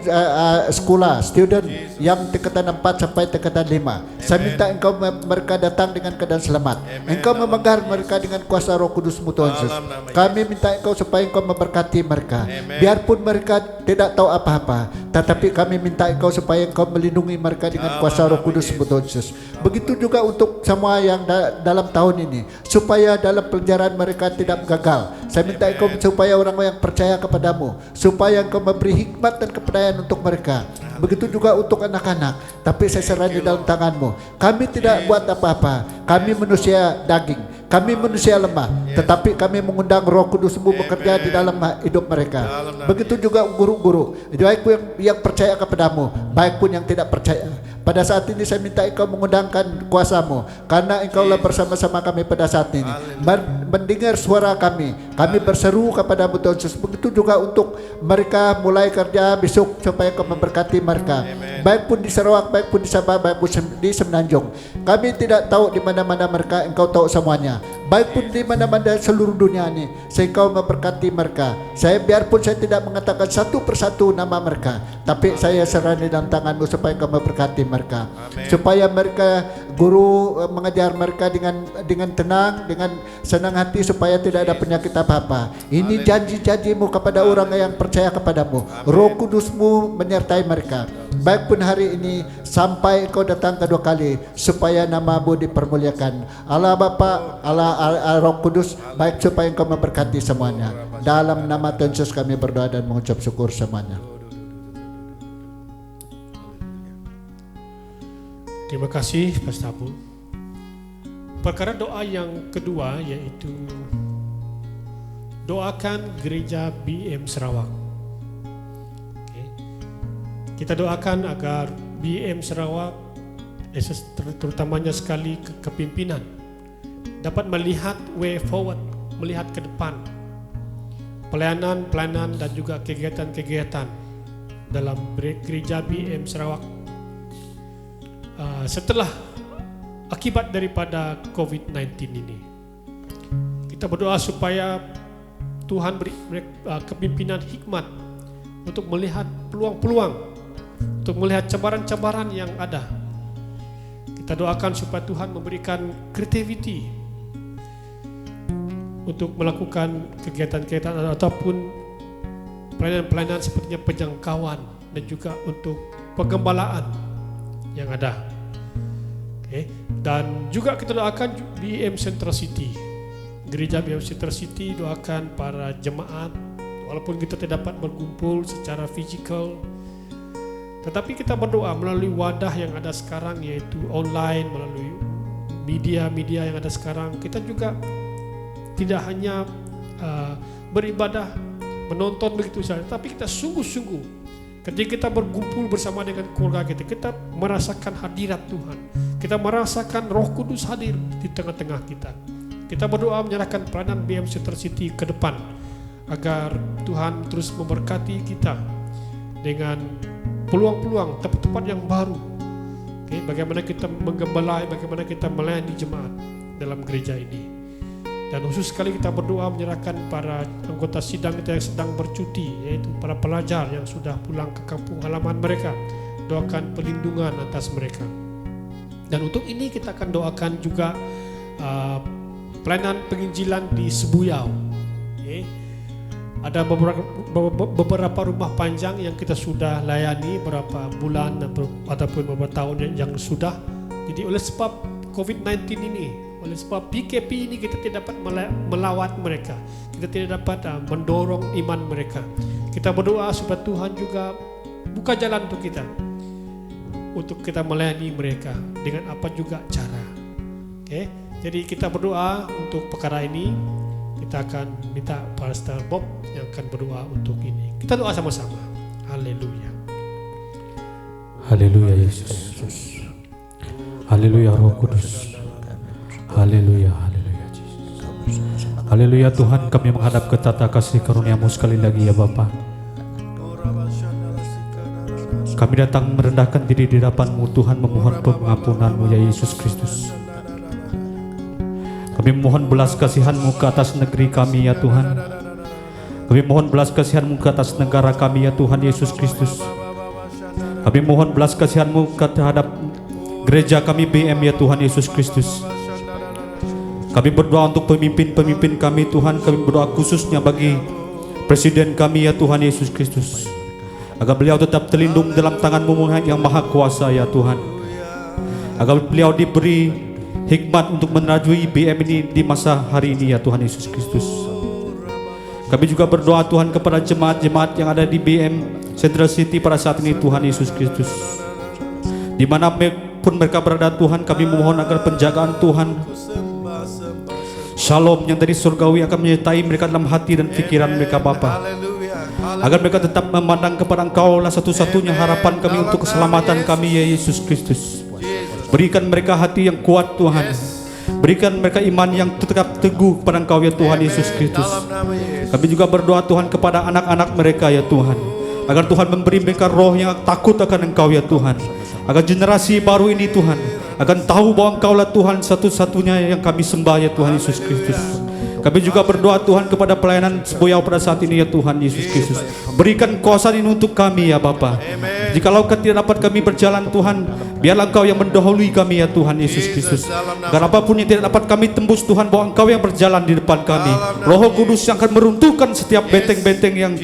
S5: sekolah, student yang tingkatan 4 sampai tingkatan 5. Saya minta Engkau mereka datang dengan keadaan selamat. Engkau memegang mereka dengan kuasa Roh Kudus-Mu Tuhan Yesus. Kami minta Engkau supaya Engkau memberkati mereka. Biarpun mereka tidak tahu apa-apa, tetapi kami minta Engkau supaya Engkau melindungi mereka dengan kuasa Roh Kudus-Mu Tuhan Yesus. Begitu juga untuk semua yang dalam tahun ini, supaya dalam pelajaran mereka tidak gagal. Saya minta Engkau supaya orang yang percaya kepadamu, supaya Engkau memberi hikmat dan kepedayaan untuk mereka. begitu juga untuk anak-anak. Tapi saya serahkan di dalam tangan-Mu. Kami tidak buat apa-apa. Kami manusia daging, kami manusia lemah, tetapi kami mengundang Roh Kudus-Mu bekerja di dalam hidup mereka. Begitu juga guru-guru, baik pun yang percaya kepadamu, baik pun yang tidak percaya. Pada saat ini saya minta Engkau mengundangkan kuasa-Mu, karena Engkaulah bersama-sama kami pada saat ini. Mendengar suara kami berseru kepadamu Tuhan Yesus. Begitu juga untuk mereka mulai kerja besok, supaya Engkau memberkati mereka. Baik pun di Sarawak, baik pun di Sabah, baik pun di Semenanjung. Kami tidak tahu di mana-mana mereka, Engkau tahu semuanya. Baik pun di mana-mana seluruh dunia ini, sehingga Engkau memberkati mereka. Saya biarpun saya tidak mengatakan satu persatu nama mereka, tapi saya serahkan di dalam tangan-Mu supaya Engkau memberkati mereka. Supaya mereka, guru mengajar mereka dengan tenang, dengan senang hati, supaya tidak ada penyakit apa-apa. Ini janji-janji-Mu kepada orang yang percaya kepadamu. Roh Kudus-Mu menyertai mereka. Baik pun hari ini sampai Engkau datang kedua kali, supaya nama-Mu dipermuliakan. Allah Bapa, Allah Roh Kudus, baik supaya Engkau memberkati semuanya. Dalam nama Tuhan Yesus kami berdoa dan mengucap syukur semuanya.
S2: Terima kasih Pastor Abu. Perkara doa yang kedua yaitu doakan gereja BM Sarawak. Okay. Kita doakan agar BM Sarawak, terutamanya sekali kepimpinan, dapat melihat way forward, melihat ke depan, pelayanan dan juga kegiatan-kegiatan dalam gereja BM Sarawak setelah akibat daripada COVID-19 ini. Kita berdoa supaya Tuhan beri kepimpinan hikmat untuk melihat peluang-peluang, untuk melihat cabaran-cabaran yang ada. Kita doakan supaya Tuhan memberikan creativity untuk melakukan kegiatan-kegiatan ataupun pelayanan-pelayanan sepertinya penjangkauan dan juga untuk pengembalaan yang ada. Okay. Dan juga kita doakan BM Central City, gereja BM Central City, doakan para jemaat, walaupun kita tidak dapat berkumpul secara fizikal, tetapi kita berdoa melalui wadah yang ada sekarang, yaitu online, melalui media-media yang ada sekarang. Kita juga tidak hanya beribadah, menonton begitu saja, tapi kita sungguh-sungguh ketika kita berkumpul bersama dengan keluarga kita, kita merasakan hadirat Tuhan, kita merasakan Roh Kudus hadir di tengah-tengah kita. Kita berdoa menyerahkan peranan BM Central City ke depan, agar Tuhan terus memberkati kita dengan peluang-peluang, tempat-tempat yang baru. Okay, bagaimana kita menggembelai, bagaimana kita melayani jemaat dalam gereja ini. Dan khusus sekali kita berdoa menyerahkan para anggota sidang kita yang sedang bercuti, yaitu para pelajar yang sudah pulang ke kampung halaman mereka. Doakan perlindungan atas mereka. Dan untuk ini kita akan doakan juga pelayanan penginjilan di Sebuyau. Okay. Ada beberapa rumah panjang yang kita sudah layani beberapa bulan ataupun beberapa tahun yang sudah. Jadi oleh sebab COVID-19 ini, oleh sebab PKP ini, kita tidak dapat melawat mereka, kita tidak dapat mendorong iman mereka. Kita berdoa supaya Tuhan juga buka jalan untuk kita melayani mereka dengan apa juga cara. Okay? Jadi kita berdoa untuk perkara ini. Kita akan minta Pastor Bob yang akan berdoa untuk ini. Kita doa sama-sama. Haleluya.
S3: Haleluya Yesus. Haleluya Roh Kudus. Haleluya, haleluya Yesus. Haleluya Tuhan, kami menghadap ke tata kasih karunia-Mu sekali lagi ya Bapa. Kami datang merendahkan diri di hadapan-Mu Tuhan, memohon pengampunan-Mu ya Yesus Kristus. Kami mohon belas kasihan-Mu ke atas negeri kami ya Tuhan. Kami mohon belas kasihan-Mu ke atas negara kami ya Tuhan Yesus Kristus. Kami mohon belas kasihan-Mu terhadap gereja kami BM ya Tuhan Yesus Kristus. Kami berdoa untuk pemimpin-pemimpin kami Tuhan. Kami berdoa khususnya bagi Presiden kami ya Tuhan Yesus Kristus, agar beliau tetap terlindung dalam tangan-Mu yang maha kuasa ya Tuhan. Agar beliau diberi hikmat untuk menerajui BM ini di masa hari ini ya Tuhan Yesus Kristus. Kami juga berdoa Tuhan kepada jemaat-jemaat yang ada di BM Central City pada saat ini Tuhan Yesus Kristus. Dimanapun mereka berada Tuhan, kami memohon agar penjagaan Tuhan, Shalom yang dari surgawi akan menyertai mereka dalam hati dan pikiran mereka Bapa. Agar mereka tetap memandang kepada Engkau lah satu-satunya harapan kami untuk keselamatan kami ya Yesus Kristus. Berikan mereka hati yang kuat Tuhan. Berikan mereka iman yang tetap teguh kepada Engkau ya Tuhan Yesus Kristus. Kami juga berdoa Tuhan kepada anak-anak mereka ya Tuhan, agar Tuhan memberi mereka roh yang takut akan Engkau ya Tuhan. Agar generasi baru ini Tuhan akan tahu bahwa Engkau lah Tuhan satu-satunya yang kami sembah ya Tuhan Yesus Kristus. Kami juga berdoa Tuhan kepada pelayanan Seboyau pada saat ini ya Tuhan Yesus Kristus. Berikan kuasa ini untuk kami ya Bapa. Jikalau tidak dapat kami berjalan Tuhan, biarlah Engkau yang mendahului kami ya Tuhan Yesus Kristus. Agar apapun yang tidak dapat kami tembus Tuhan, bahwa Engkau yang berjalan di depan kami. Roh Kudus yang akan meruntuhkan setiap benteng-benteng yang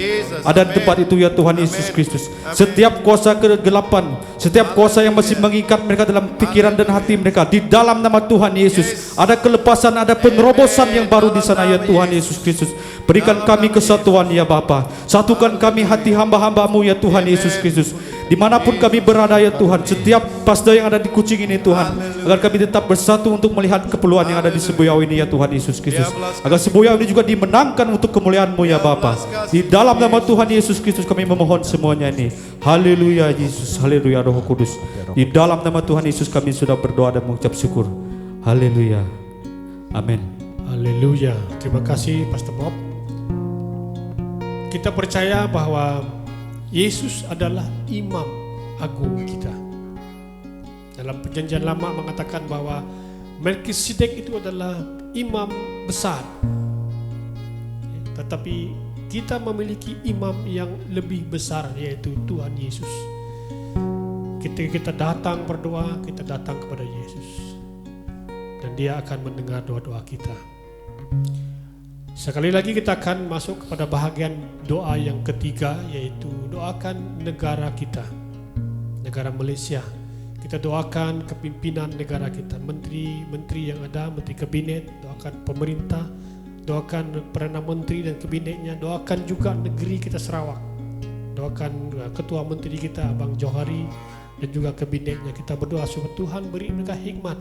S3: ada di tempat itu ya Tuhan Yesus Kristus. Setiap kuasa kegelapan, setiap kuasa yang masih mengikat mereka dalam pikiran dan hati mereka, di dalam nama Tuhan Yesus ada kelepasan, ada penerobosan yang baru di sana ya Tuhan Yesus Kristus. Berikan kami kesatuan ya Bapa. Satukan kami hati hamba-hambamu ya Tuhan Yesus Kristus. Dimanapun kami berada ya Tuhan, setiap pasda yang ada di Kucing ini Tuhan, agar kami tetap bersatu untuk melihat keperluan yang ada di Seboyau ini ya Tuhan Yesus Kristus. Agar Seboyau ini juga dimenangkan untuk kemuliaan-Mu ya Bapa. Di dalam nama Tuhan Yesus Kristus kami memohon semuanya ini. Haleluya Yesus, haleluya Roh Kudus. Di dalam nama Tuhan Yesus kami sudah berdoa dan mengucap syukur. Haleluya. Amin.
S2: Haleluya. Terima kasih Pastor Bob. Kita percaya bahwa Yesus adalah imam agung kita. Dalam perjanjian lama mengatakan bahwa Melkisedek itu adalah imam besar. Tetapi kita memiliki imam yang lebih besar, yaitu Tuhan Yesus. Ketika kita datang berdoa, kita datang kepada Yesus. Dan Dia akan mendengar doa-doa kita. Sekali lagi kita akan masuk kepada bahagian doa yang ketiga, yaitu doakan negara kita, negara Malaysia. Kita doakan kepimpinan negara kita, menteri-menteri yang ada, menteri kabinet, doakan pemerintah, doakan Perdana Menteri dan kabinetnya, doakan juga negeri kita Sarawak, doakan ketua menteri kita Abang Johari dan juga kabinetnya. Kita berdoa supaya Tuhan beri mereka hikmat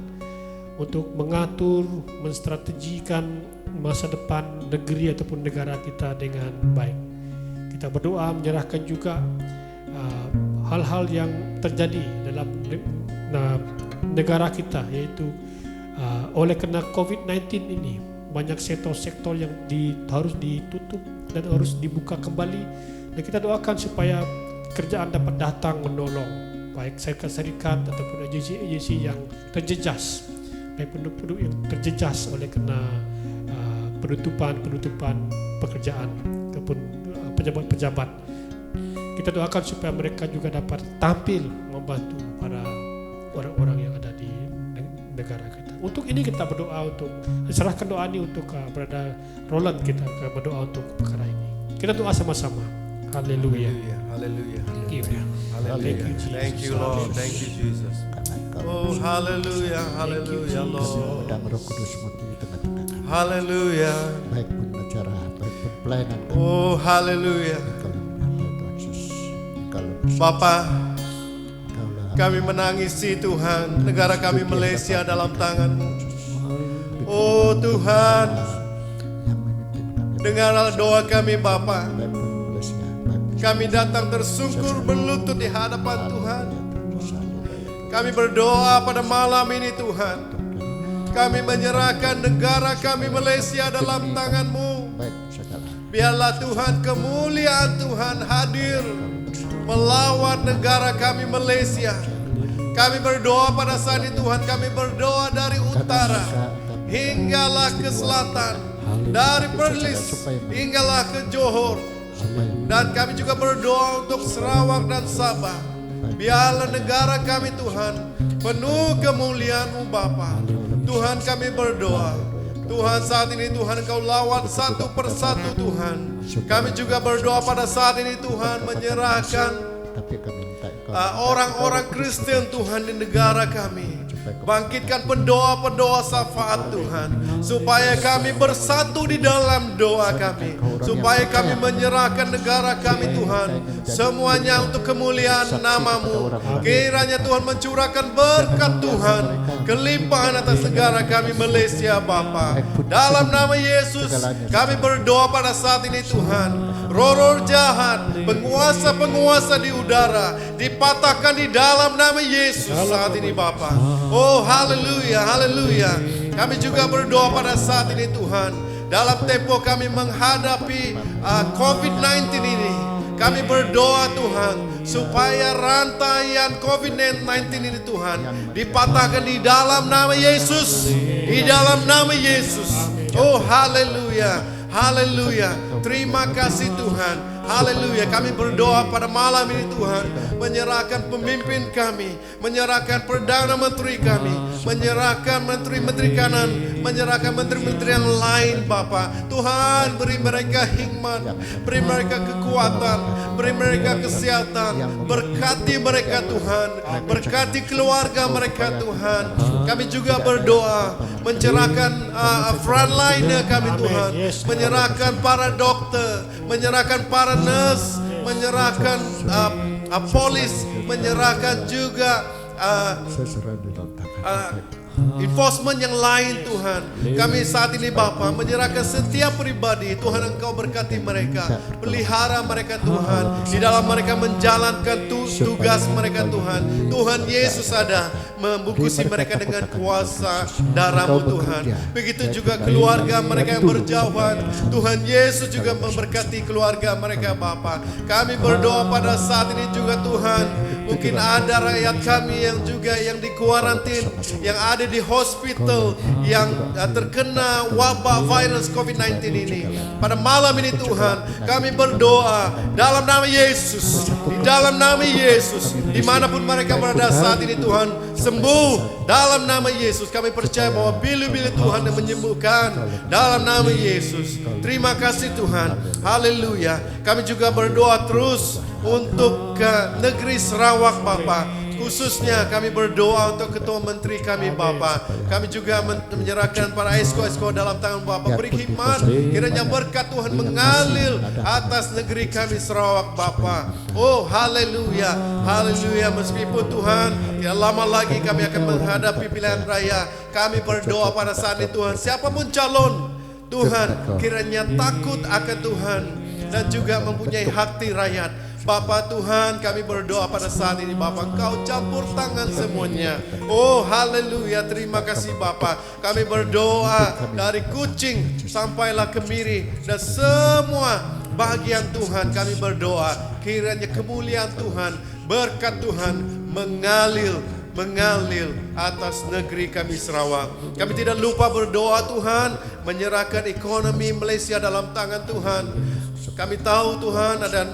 S2: untuk mengatur, menstrategikan masa depan negeri ataupun negara kita dengan baik. Kita berdoa menyerahkan juga hal-hal yang terjadi dalam negara kita, yaitu oleh kena COVID-19 ini banyak sektor-sektor yang harus ditutup dan harus dibuka kembali, dan kita doakan supaya kerjaan dapat datang menolong, baik serikat-serikat ataupun agensi-agensi yang terjejas, baik penduduk yang terjejas oleh kena penutupan pekerjaan ataupun pejabat-pejabat. Kita doakan supaya mereka juga dapat tampil membantu para orang-orang yang ada di negara kita. Untuk ini kita berdoa, untuk serahkan doa ini untuk Brother Roland, kita berdoa untuk perkara ini. Kita doa sama-sama. Haleluya.
S4: Haleluya.
S2: Thank you,
S4: Lord. Thank you, Jesus. Oh, haleluya, haleluya, Lord.
S5: Dan Roh Kudus-Mu di tengah-tengah kami.
S4: Haleluya.
S5: Baik pun acara, baik pun pelayanan kami.
S4: Oh, haleluya.
S5: Kalau Tuhan Yesus, kalau
S4: Bapa,
S5: Engkaulah
S4: kami menangisi Tuhan, negara kami Malaysia dalam tangan-Mu. Oh Tuhan,
S5: yang memimpin kami.
S4: dengarlah doa kami Bapa.
S5: Baik pun Malaysia, baik pun
S4: Kami datang tersungkur berlutut di hadapan Tuhan. Kami berdoa pada malam ini Tuhan. Kami menyerahkan negara kami Malaysia dalam tangan-Mu.
S5: baik segala.
S4: Biarlah Tuhan, kemuliaan Tuhan hadir melawat negara kami Malaysia. Kami berdoa pada saat ini Tuhan, kami berdoa dari utara hinggalah ke selatan, dari Perlis hinggalah ke Johor. Dan kami juga berdoa untuk Sarawak dan Sabah. Biarlah negara kami Tuhan penuh kemuliaan-Mu Bapa. Tuhan kami berdoa, Tuhan saat ini Tuhan Engkau lawat satu persatu Tuhan. Kami juga berdoa pada saat ini Tuhan menyerahkan
S5: Tapi kami minta Engkau
S4: orang-orang Kristen Tuhan di negara kami. Bangkitkan pendoa-pendoa syafaat Tuhan, supaya kami bersatu di dalam doa kami, supaya kami menyerahkan negara kami Tuhan, semuanya untuk kemuliaan nama-Mu. Kiranya Tuhan mencurahkan berkat Tuhan, kelimpahan atas negara kami Malaysia Bapa. Dalam nama Yesus kami berdoa pada saat ini Tuhan, roh-roh jahat, penguasa-penguasa di udara dipatahkan di dalam nama Yesus saat ini Bapa. Oh haleluya, haleluya. Kami juga berdoa pada saat ini Tuhan, dalam tempo kami menghadapi COVID-19 ini, kami berdoa Tuhan, supaya rantaian COVID-19 ini Tuhan dipatahkan di dalam nama Yesus, di dalam nama Yesus. Oh haleluya, haleluya. Terima kasih Tuhan. Haleluya, kami berdoa pada malam ini Tuhan, menyerahkan pemimpin kami, menyerahkan Perdana Menteri kami, menyerahkan menteri-menteri kanan, menyerahkan menteri-menteri yang lain Bapa. Tuhan, beri mereka hikmat, beri mereka kekuatan, beri mereka kesehatan, berkati mereka Tuhan, berkati keluarga mereka Tuhan. Kami juga berdoa, menyerahkan frontliner kami Tuhan, menyerahkan para dokter, menyerahkan para nurse, menyerahkan polis, menyerahkan juga enforcement yang lain Tuhan. Kami saat ini Bapa menyerahkan setiap pribadi Tuhan, Engkau berkati mereka, pelihara mereka Tuhan, di dalam mereka menjalankan tugas mereka Tuhan. Tuhan Yesus ada membungkusi mereka dengan kuasa darah-Mu Tuhan. Begitu juga keluarga mereka yang berjauhan, Tuhan Yesus juga memberkati keluarga mereka Bapa. Kami berdoa pada saat ini juga Tuhan, mungkin ada rakyat kami yang juga yang di kuarantin, yang ada di hospital, yang terkena wabah virus COVID-19 ini. Pada malam ini Tuhan, kami berdoa dalam nama Yesus, di dalam nama Yesus, dimanapun mereka berada saat ini Tuhan, sembuh dalam nama Yesus. Kami percaya bahwa bila-bila Tuhan yang menyembuhkan dalam nama Yesus. Terima kasih Tuhan, haleluya. Kami juga berdoa terus untuk ke negeri Sarawak Bapa. Khususnya kami berdoa untuk ketua menteri kami Bapa. Kami juga menyerahkan para esko-esko dalam tangan Bapa. Beri hikmat, kiranya berkat Tuhan mengalir atas negeri kami Sarawak Bapa. Oh haleluya, haleluya. Meskipun Tuhan tidak lama lagi kami akan menghadapi pilihan raya, kami berdoa pada saat ini Tuhan, siapapun calon Tuhan, kiranya takut akan Tuhan dan juga mempunyai hati rakyat. Bapa Tuhan, kami berdoa pada saat ini Bapa, Engkau campur tangan semuanya. Oh haleluya, terima kasih Bapa. Kami berdoa dari Kuching sampailah ke Miri dan semua bagian Tuhan, kami berdoa kiranya kemuliaan Tuhan, berkat Tuhan mengalir atas negeri kami Sarawak. Kami tidak lupa berdoa Tuhan, menyerahkan ekonomi Malaysia dalam tangan Tuhan. Kami tahu Tuhan ada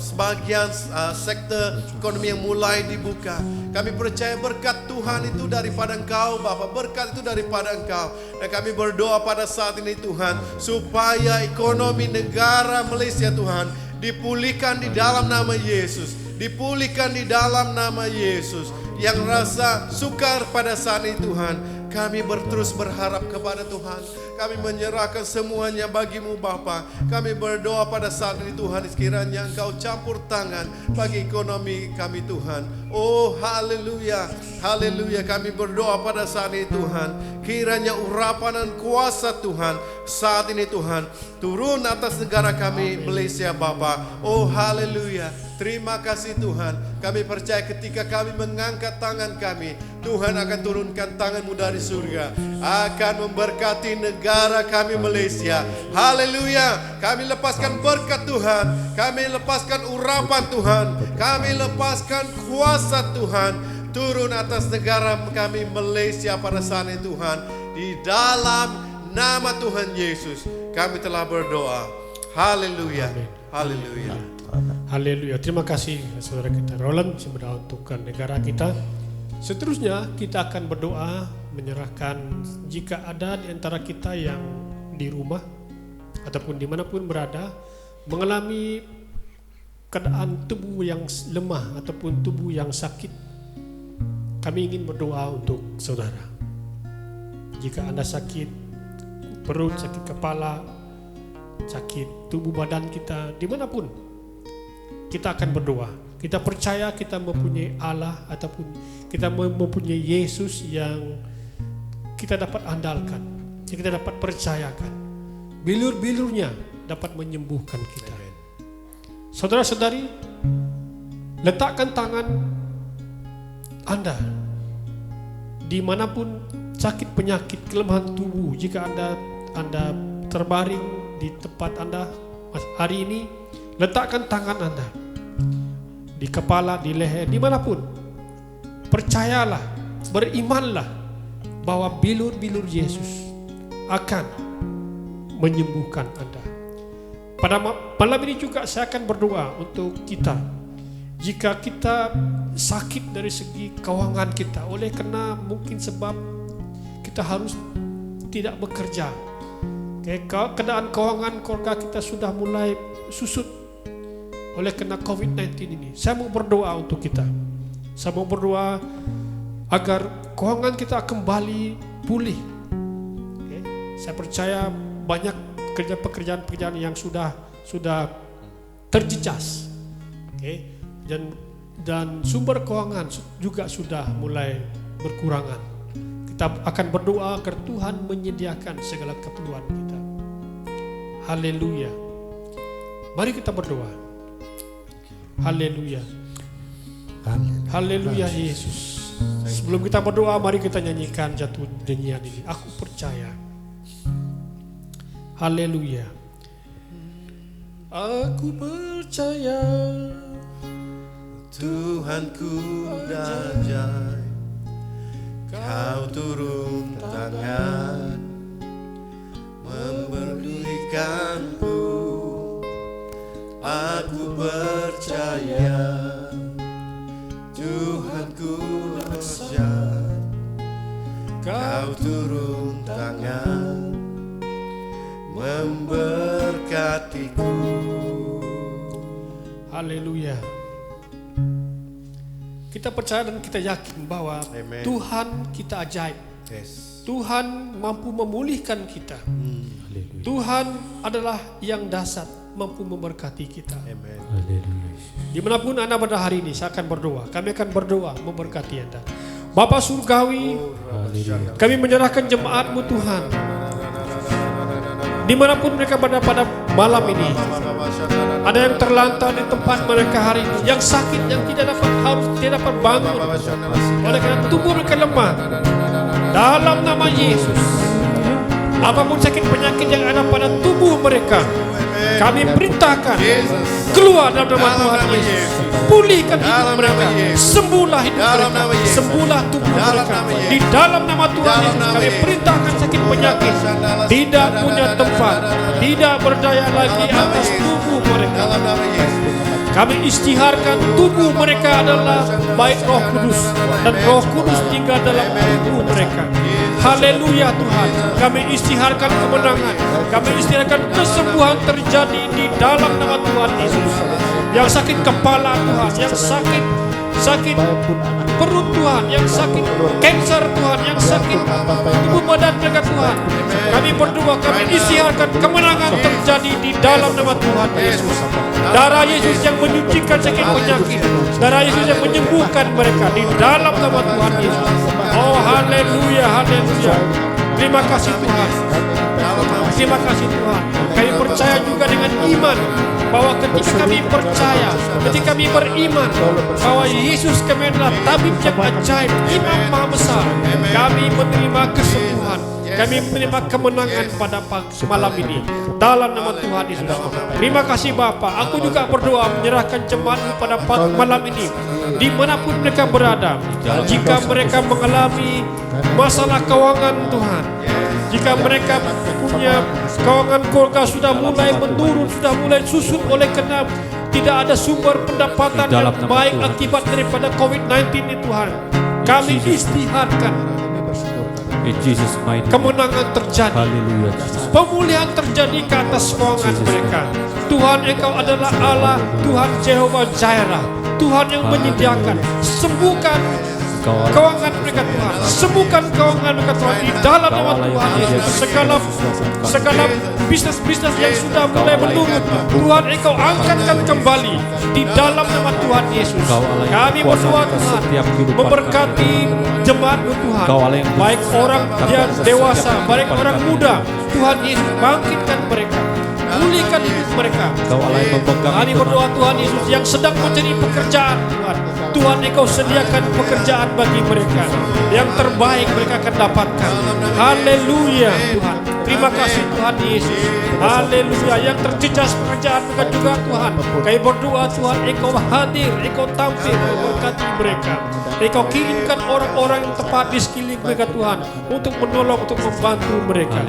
S4: sebagian sektor ekonomi yang mulai dibuka. Kami percaya berkat Tuhan itu daripada Engkau Bapa, berkat itu daripada Engkau. Dan kami berdoa pada saat ini Tuhan, supaya ekonomi negara Malaysia Tuhan dipulihkan di dalam nama Yesus, dipulihkan di dalam nama Yesus. Yang rasa sukar pada saat ini Tuhan, kami terus berharap kepada Tuhan. Kami menyerahkan semuanya bagi-Mu Bapa. Kami berdoa pada saat ini Tuhan, sekiranya Engkau campur tangan bagi ekonomi kami Tuhan. Oh haleluya, haleluya. Kami berdoa pada saat ini Tuhan, kiranya urapan dan kuasa Tuhan saat ini Tuhan turun atas negara kami Malaysia Bapa. Oh haleluya. Terima kasih Tuhan. Kami percaya ketika kami mengangkat tangan kami, Tuhan akan turunkan tangan-Mu dari surga, akan memberkati negara kami Malaysia. Haleluya. Kami lepaskan berkat Tuhan, kami lepaskan urapan Tuhan, kami lepaskan kuasa Tuhan turun atas negara kami Malaysia pada saat ini Tuhan. Di dalam nama Tuhan Yesus kami telah berdoa. Haleluya. Haleluya.
S2: Haleluya. Terima kasih saudara kita Roland yang berdoa untuk negara kita. Seterusnya kita akan berdoa menyerahkan jika ada di antara kita yang di rumah ataupun dimanapun berada mengalami keadaan tubuh yang lemah ataupun tubuh yang sakit. kami ingin berdoa untuk saudara. Jika Anda sakit perut, sakit kepala, sakit tubuh badan kita, dimanapun, kita akan berdoa. Kita percaya kita mempunyai Allah ataupun kita mempunyai Yesus yang kita dapat andalkan, yang kita dapat percayakan. Bilur-bilurnya dapat menyembuhkan kita. Saudara-saudari, letakkan tangan Anda dimanapun sakit, penyakit, kelemahan tubuh. Jika Anda terbaring di tempat Anda hari ini, letakkan tangan Anda di kepala, di leher, dimanapun. Percayalah, berimanlah bahwa bilur-bilur Yesus akan menyembuhkan Anda. Pada malam ini juga saya akan berdoa untuk kita. Jika kita sakit dari segi keuangan kita, oleh karena mungkin sebab kita harus tidak bekerja, keadaan keuangan keluarga kita sudah mulai susut oleh karena COVID-19 ini. Saya mau berdoa untuk kita. Saya mau berdoa agar keuangan kita kembali pulih. Saya percaya banyak pekerjaan-pekerjaan yang sudah terjejas. Dan sumber keuangan juga sudah mulai berkurangan. Kita akan berdoa agar Tuhan menyediakan segala keperluan kita. Haleluya. Mari kita berdoa. Haleluya. Haleluya Yesus. Sebelum kita berdoa, mari kita nyanyikan jatuh nyanyian ini. Aku percaya. Haleluya. Aku percaya
S4: Tuhanku ajaib, Kau turun tangan memperdulikanku. Aku percaya Tuhanku ajaib, Kau turun tangan memberkatiku.
S2: Haleluya. Kita percaya dan kita yakin bahwa
S4: Amen.
S2: Tuhan kita ajaib.
S4: Yes.
S2: Tuhan mampu memulihkan kita. Tuhan adalah yang dahsyat, mampu memberkati kita.
S4: Amen.
S2: Dimanapun Anda berada hari ini, saya akan berdoa. Kami akan berdoa memberkati Anda. Bapa Surgawi, kami menyerahkan jemaat-Mu Tuhan. Dimanapun mereka berada pada malam ini, ada yang terlantar di tempat mereka hari ini, yang sakit, yang tidak dapat bangun oleh karena tubuh mereka lemah. Dalam nama Yesus, apapun sakit penyakit yang ada pada tubuh mereka, kami perintahkan keluar dalam nama Tuhan Yesus. Pulihkan hidup mereka, sembuhlah hidup mereka, sembuhlah tubuh mereka. Di dalam nama Tuhan Yesus, kami perintahkan sakit penyakit tidak punya tempat, tidak berdaya lagi atas tubuh mereka. Kami istiharkan tubuh mereka adalah baik Roh Kudus, dan Roh Kudus tinggal dalam tubuh mereka. Haleluya Tuhan. Kami istiharkan kemenangan, kami istiharkan kesembuhan terjadi di dalam nama Tuhan Yesus. Yang sakit kepala Tuhan, yang sakit perut Tuhan, yang sakit kanker Tuhan, yang sakit tubuh badan mereka Tuhan, kami berdoa, kami istiharkan kemenangan terjadi di dalam nama Tuhan Yesus. Darah Yesus yang menyucikan sakit penyakit, darah Yesus yang menyembuhkan mereka di dalam nama Tuhan Yesus. Oh haleluya, haleluya. Terima kasih Tuhan. Terima kasih Tuhan. Kami percaya juga dengan iman bahwa ketika kami percaya, ketika kami beriman bahwa Yesus kami adalah tabib yang ajaib, imam maha besar, kami menerima kesembuhan, kami menerima kemenangan pada malam ini dalam nama Tuhan Yesus. Terima kasih Bapa. Aku juga berdoa menyerahkan jemaat pada malam ini dimanapun mereka berada. Jika mereka mengalami masalah keuangan Tuhan, jika mereka punya keuangan keluarga sudah mulai menurun, sudah mulai susut oleh karena tidak ada sumber pendapatan yang baik akibat daripada COVID-19 ini Tuhan, kami istiharkan kemenangan terjadi, pemulihan terjadi ke atas keuangan mereka. Tuhan, Engkau adalah Allah, Tuhan Jehovah Jireh, Tuhan yang menyediakan. Sembuhkan keuangan mereka Tuhan. Sembuhkan keuangan mereka Tuhan di dalam nama Tuhan Yesus. Segala bisnis-bisnis yang sudah mulai menurun, Tuhan Engkau angkatkan kembali di dalam nama Tuhan Yesus. Kami berdoa Tuhan, memberkati jemaat-Mu Tuhan, baik orang yang dewasa, baik orang muda. Tuhan Yesus, bangkitkan mereka, pulihkan hidup mereka. Kami berdoa Tuhan Yesus yang sedang mencari pekerjaan Tuhan, Tuhan Engkau sediakan pekerjaan bagi mereka, yang terbaik mereka akan dapatkan. Haleluya Tuhan. Terima kasih Tuhan Yesus. Haleluya. Yang terjejas pekerjaan mereka juga Tuhan, kami berdoa Tuhan Engkau hadir, Engkau tampil memberkati mereka. Engkau kirimkan orang-orang yang tepat di sekeliling mereka Tuhan, untuk menolong, untuk membantu mereka.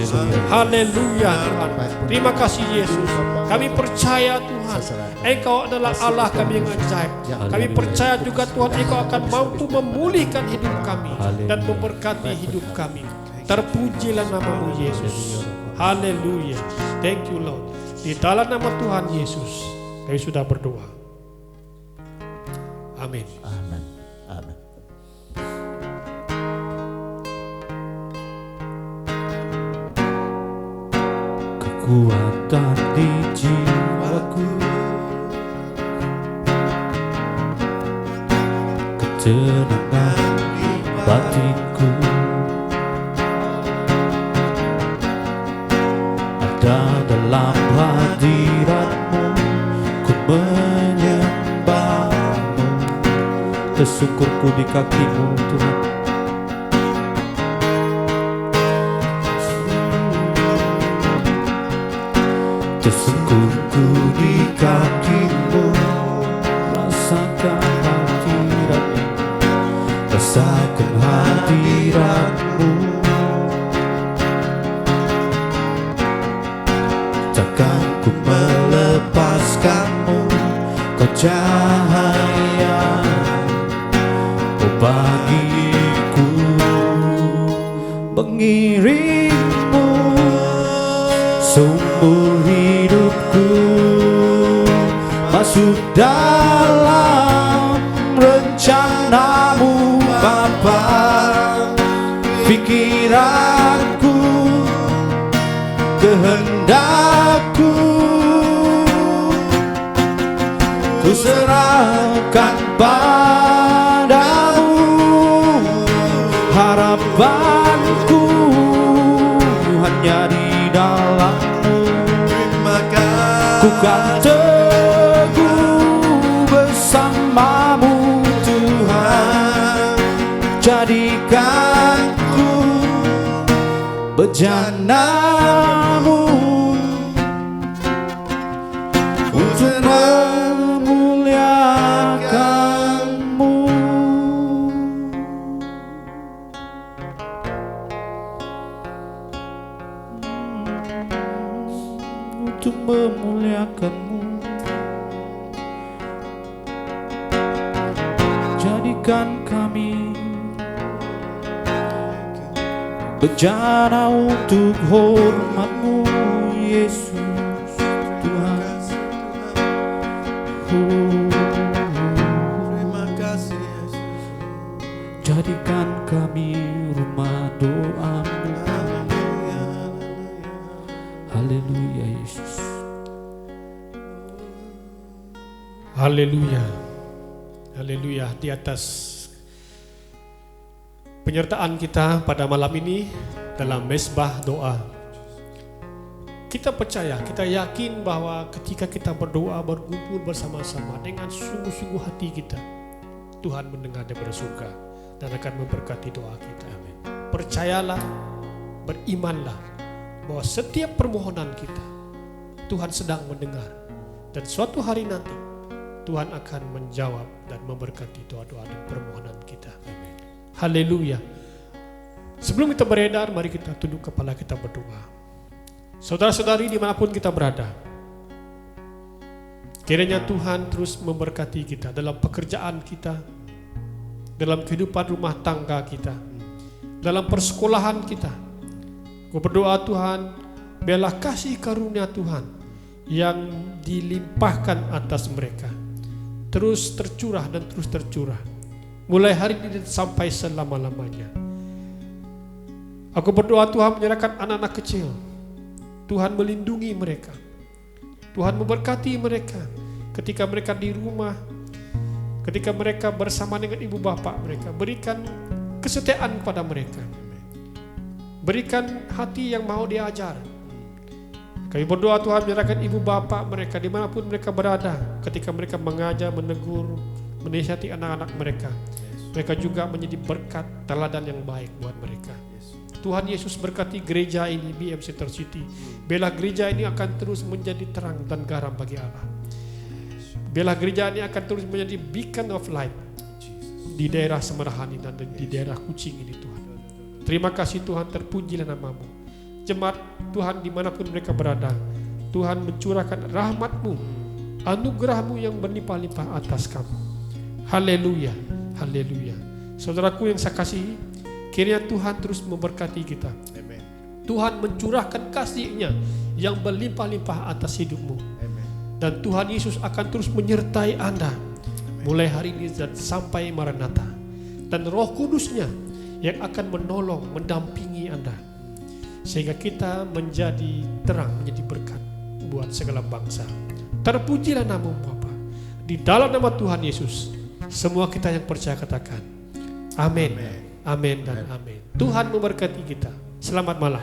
S2: Haleluya Tuhan. Terima kasih Yesus. Kami percaya Tuhan, Engkau adalah Allah kami yang ajaib. Kami percaya juga Tuhan, Engkau akan mampu memulihkan hidup kami dan memberkati hidup kami. Terpujilah nama-Mu Yesus. Haleluya. Thank you Lord. Di dalam nama Tuhan Yesus kami sudah berdoa. Amin.
S5: Amin. Amin.
S3: Kekuatan di jiwaku, ketenangan di batinku, ada dalam hadirat-Mu. Ku menyembah-Mu, tersungkurku di kaki-Mu Tuhan. Tersungkurku di kaki-Mu, rasakan hadirat-Mu, rasakan hadirat-Mu. Takkan ku melepaskan-Mu, Kau cahaya, oh bagiku. Mengiring-Mu seumur hidupku, masuk dalam rencana-Mu Bapa. Pikiranku, kehendakku, ku serahkan padamu. Harapanku hanya di dalam-Mu. Ku kan teguh bersama-Mu Tuhan. Jadikan ku bejana-Mu untuk memuliakan-Mu. Untuk memuliakan-Mu. Jadikan kami bejana untuk hormat-Mu Yesus Tuhan.
S4: Terima kasih Yesus.
S3: Jadikan kami rumah doa-Mu. Haleluya Yesus.
S2: Haleluya. Haleluya. Di atas penyertaan kita pada malam ini dalam mezbah doa, kita percaya, kita yakin bahwa ketika kita berdoa, berkumpul bersama-sama dengan sungguh-sungguh hati kita, Tuhan mendengar daripada surga dan akan memberkati doa kita. Amin. Percayalah, berimanlah bahwa setiap permohonan kita Tuhan sedang mendengar, dan suatu hari nanti Tuhan akan menjawab dan memberkati doa-doa dan permohonan kita. Amin. Haleluya. Sebelum kita beredar, mari kita tunduk kepala, kita berdoa. Saudara-saudari dimanapun kita berada, kiranya Tuhan terus memberkati kita dalam pekerjaan kita, dalam kehidupan rumah tangga kita, dalam persekolahan kita. Aku berdoa Tuhan, biarlah kasih karunia Tuhan yang dilimpahkan atas mereka terus tercurah dan terus tercurah, mulai hari ini dan sampai selama-lamanya. Aku berdoa Tuhan menyerahkan anak-anak kecil. Tuhan melindungi mereka. Tuhan memberkati mereka ketika mereka di rumah, ketika mereka bersama dengan ibu bapak mereka. Berikan kesetiaan kepada mereka. Berikan hati yang mau diajar. Kami berdoa Tuhan menyerahkan ibu bapak mereka dimanapun mereka berada. Ketika mereka mengajar, menegur, menasihati anak-anak mereka. Mereka juga menjadi berkat teladan yang baik buat mereka. Tuhan Yesus berkati gereja ini, BM Center City. Biarlah gereja ini akan terus menjadi terang dan garam bagi Allah. Biarlah gereja ini akan terus menjadi beacon of light di daerah Semerahani dan di daerah Kucing ini Tuhan. Terima kasih Tuhan, terpujilah nama-Mu. Jemaat Tuhan dimanapun mereka berada, Tuhan mencurahkan rahmat-Mu, anugerah-Mu yang berlimpah-limpah atas kamu. Haleluya, haleluya. Saudaraku yang saya kasihi, kiranya Tuhan terus memberkati kita.
S4: Amen.
S2: Tuhan mencurahkan kasih-Nya yang berlimpah-limpah atas hidupmu.
S4: Amen.
S2: Dan Tuhan Yesus akan terus menyertai Anda mulai hari ini dan sampai Maranatha. Dan Roh Kudus-Nya yang akan menolong, mendampingi Anda. Sehingga kita menjadi terang, menjadi berkat buat segala bangsa. Terpujilah nama-Mu Bapa. Di dalam nama Tuhan Yesus, semua kita yang percaya katakan amin. Amin dan amin. Tuhan memberkati kita. Selamat malam.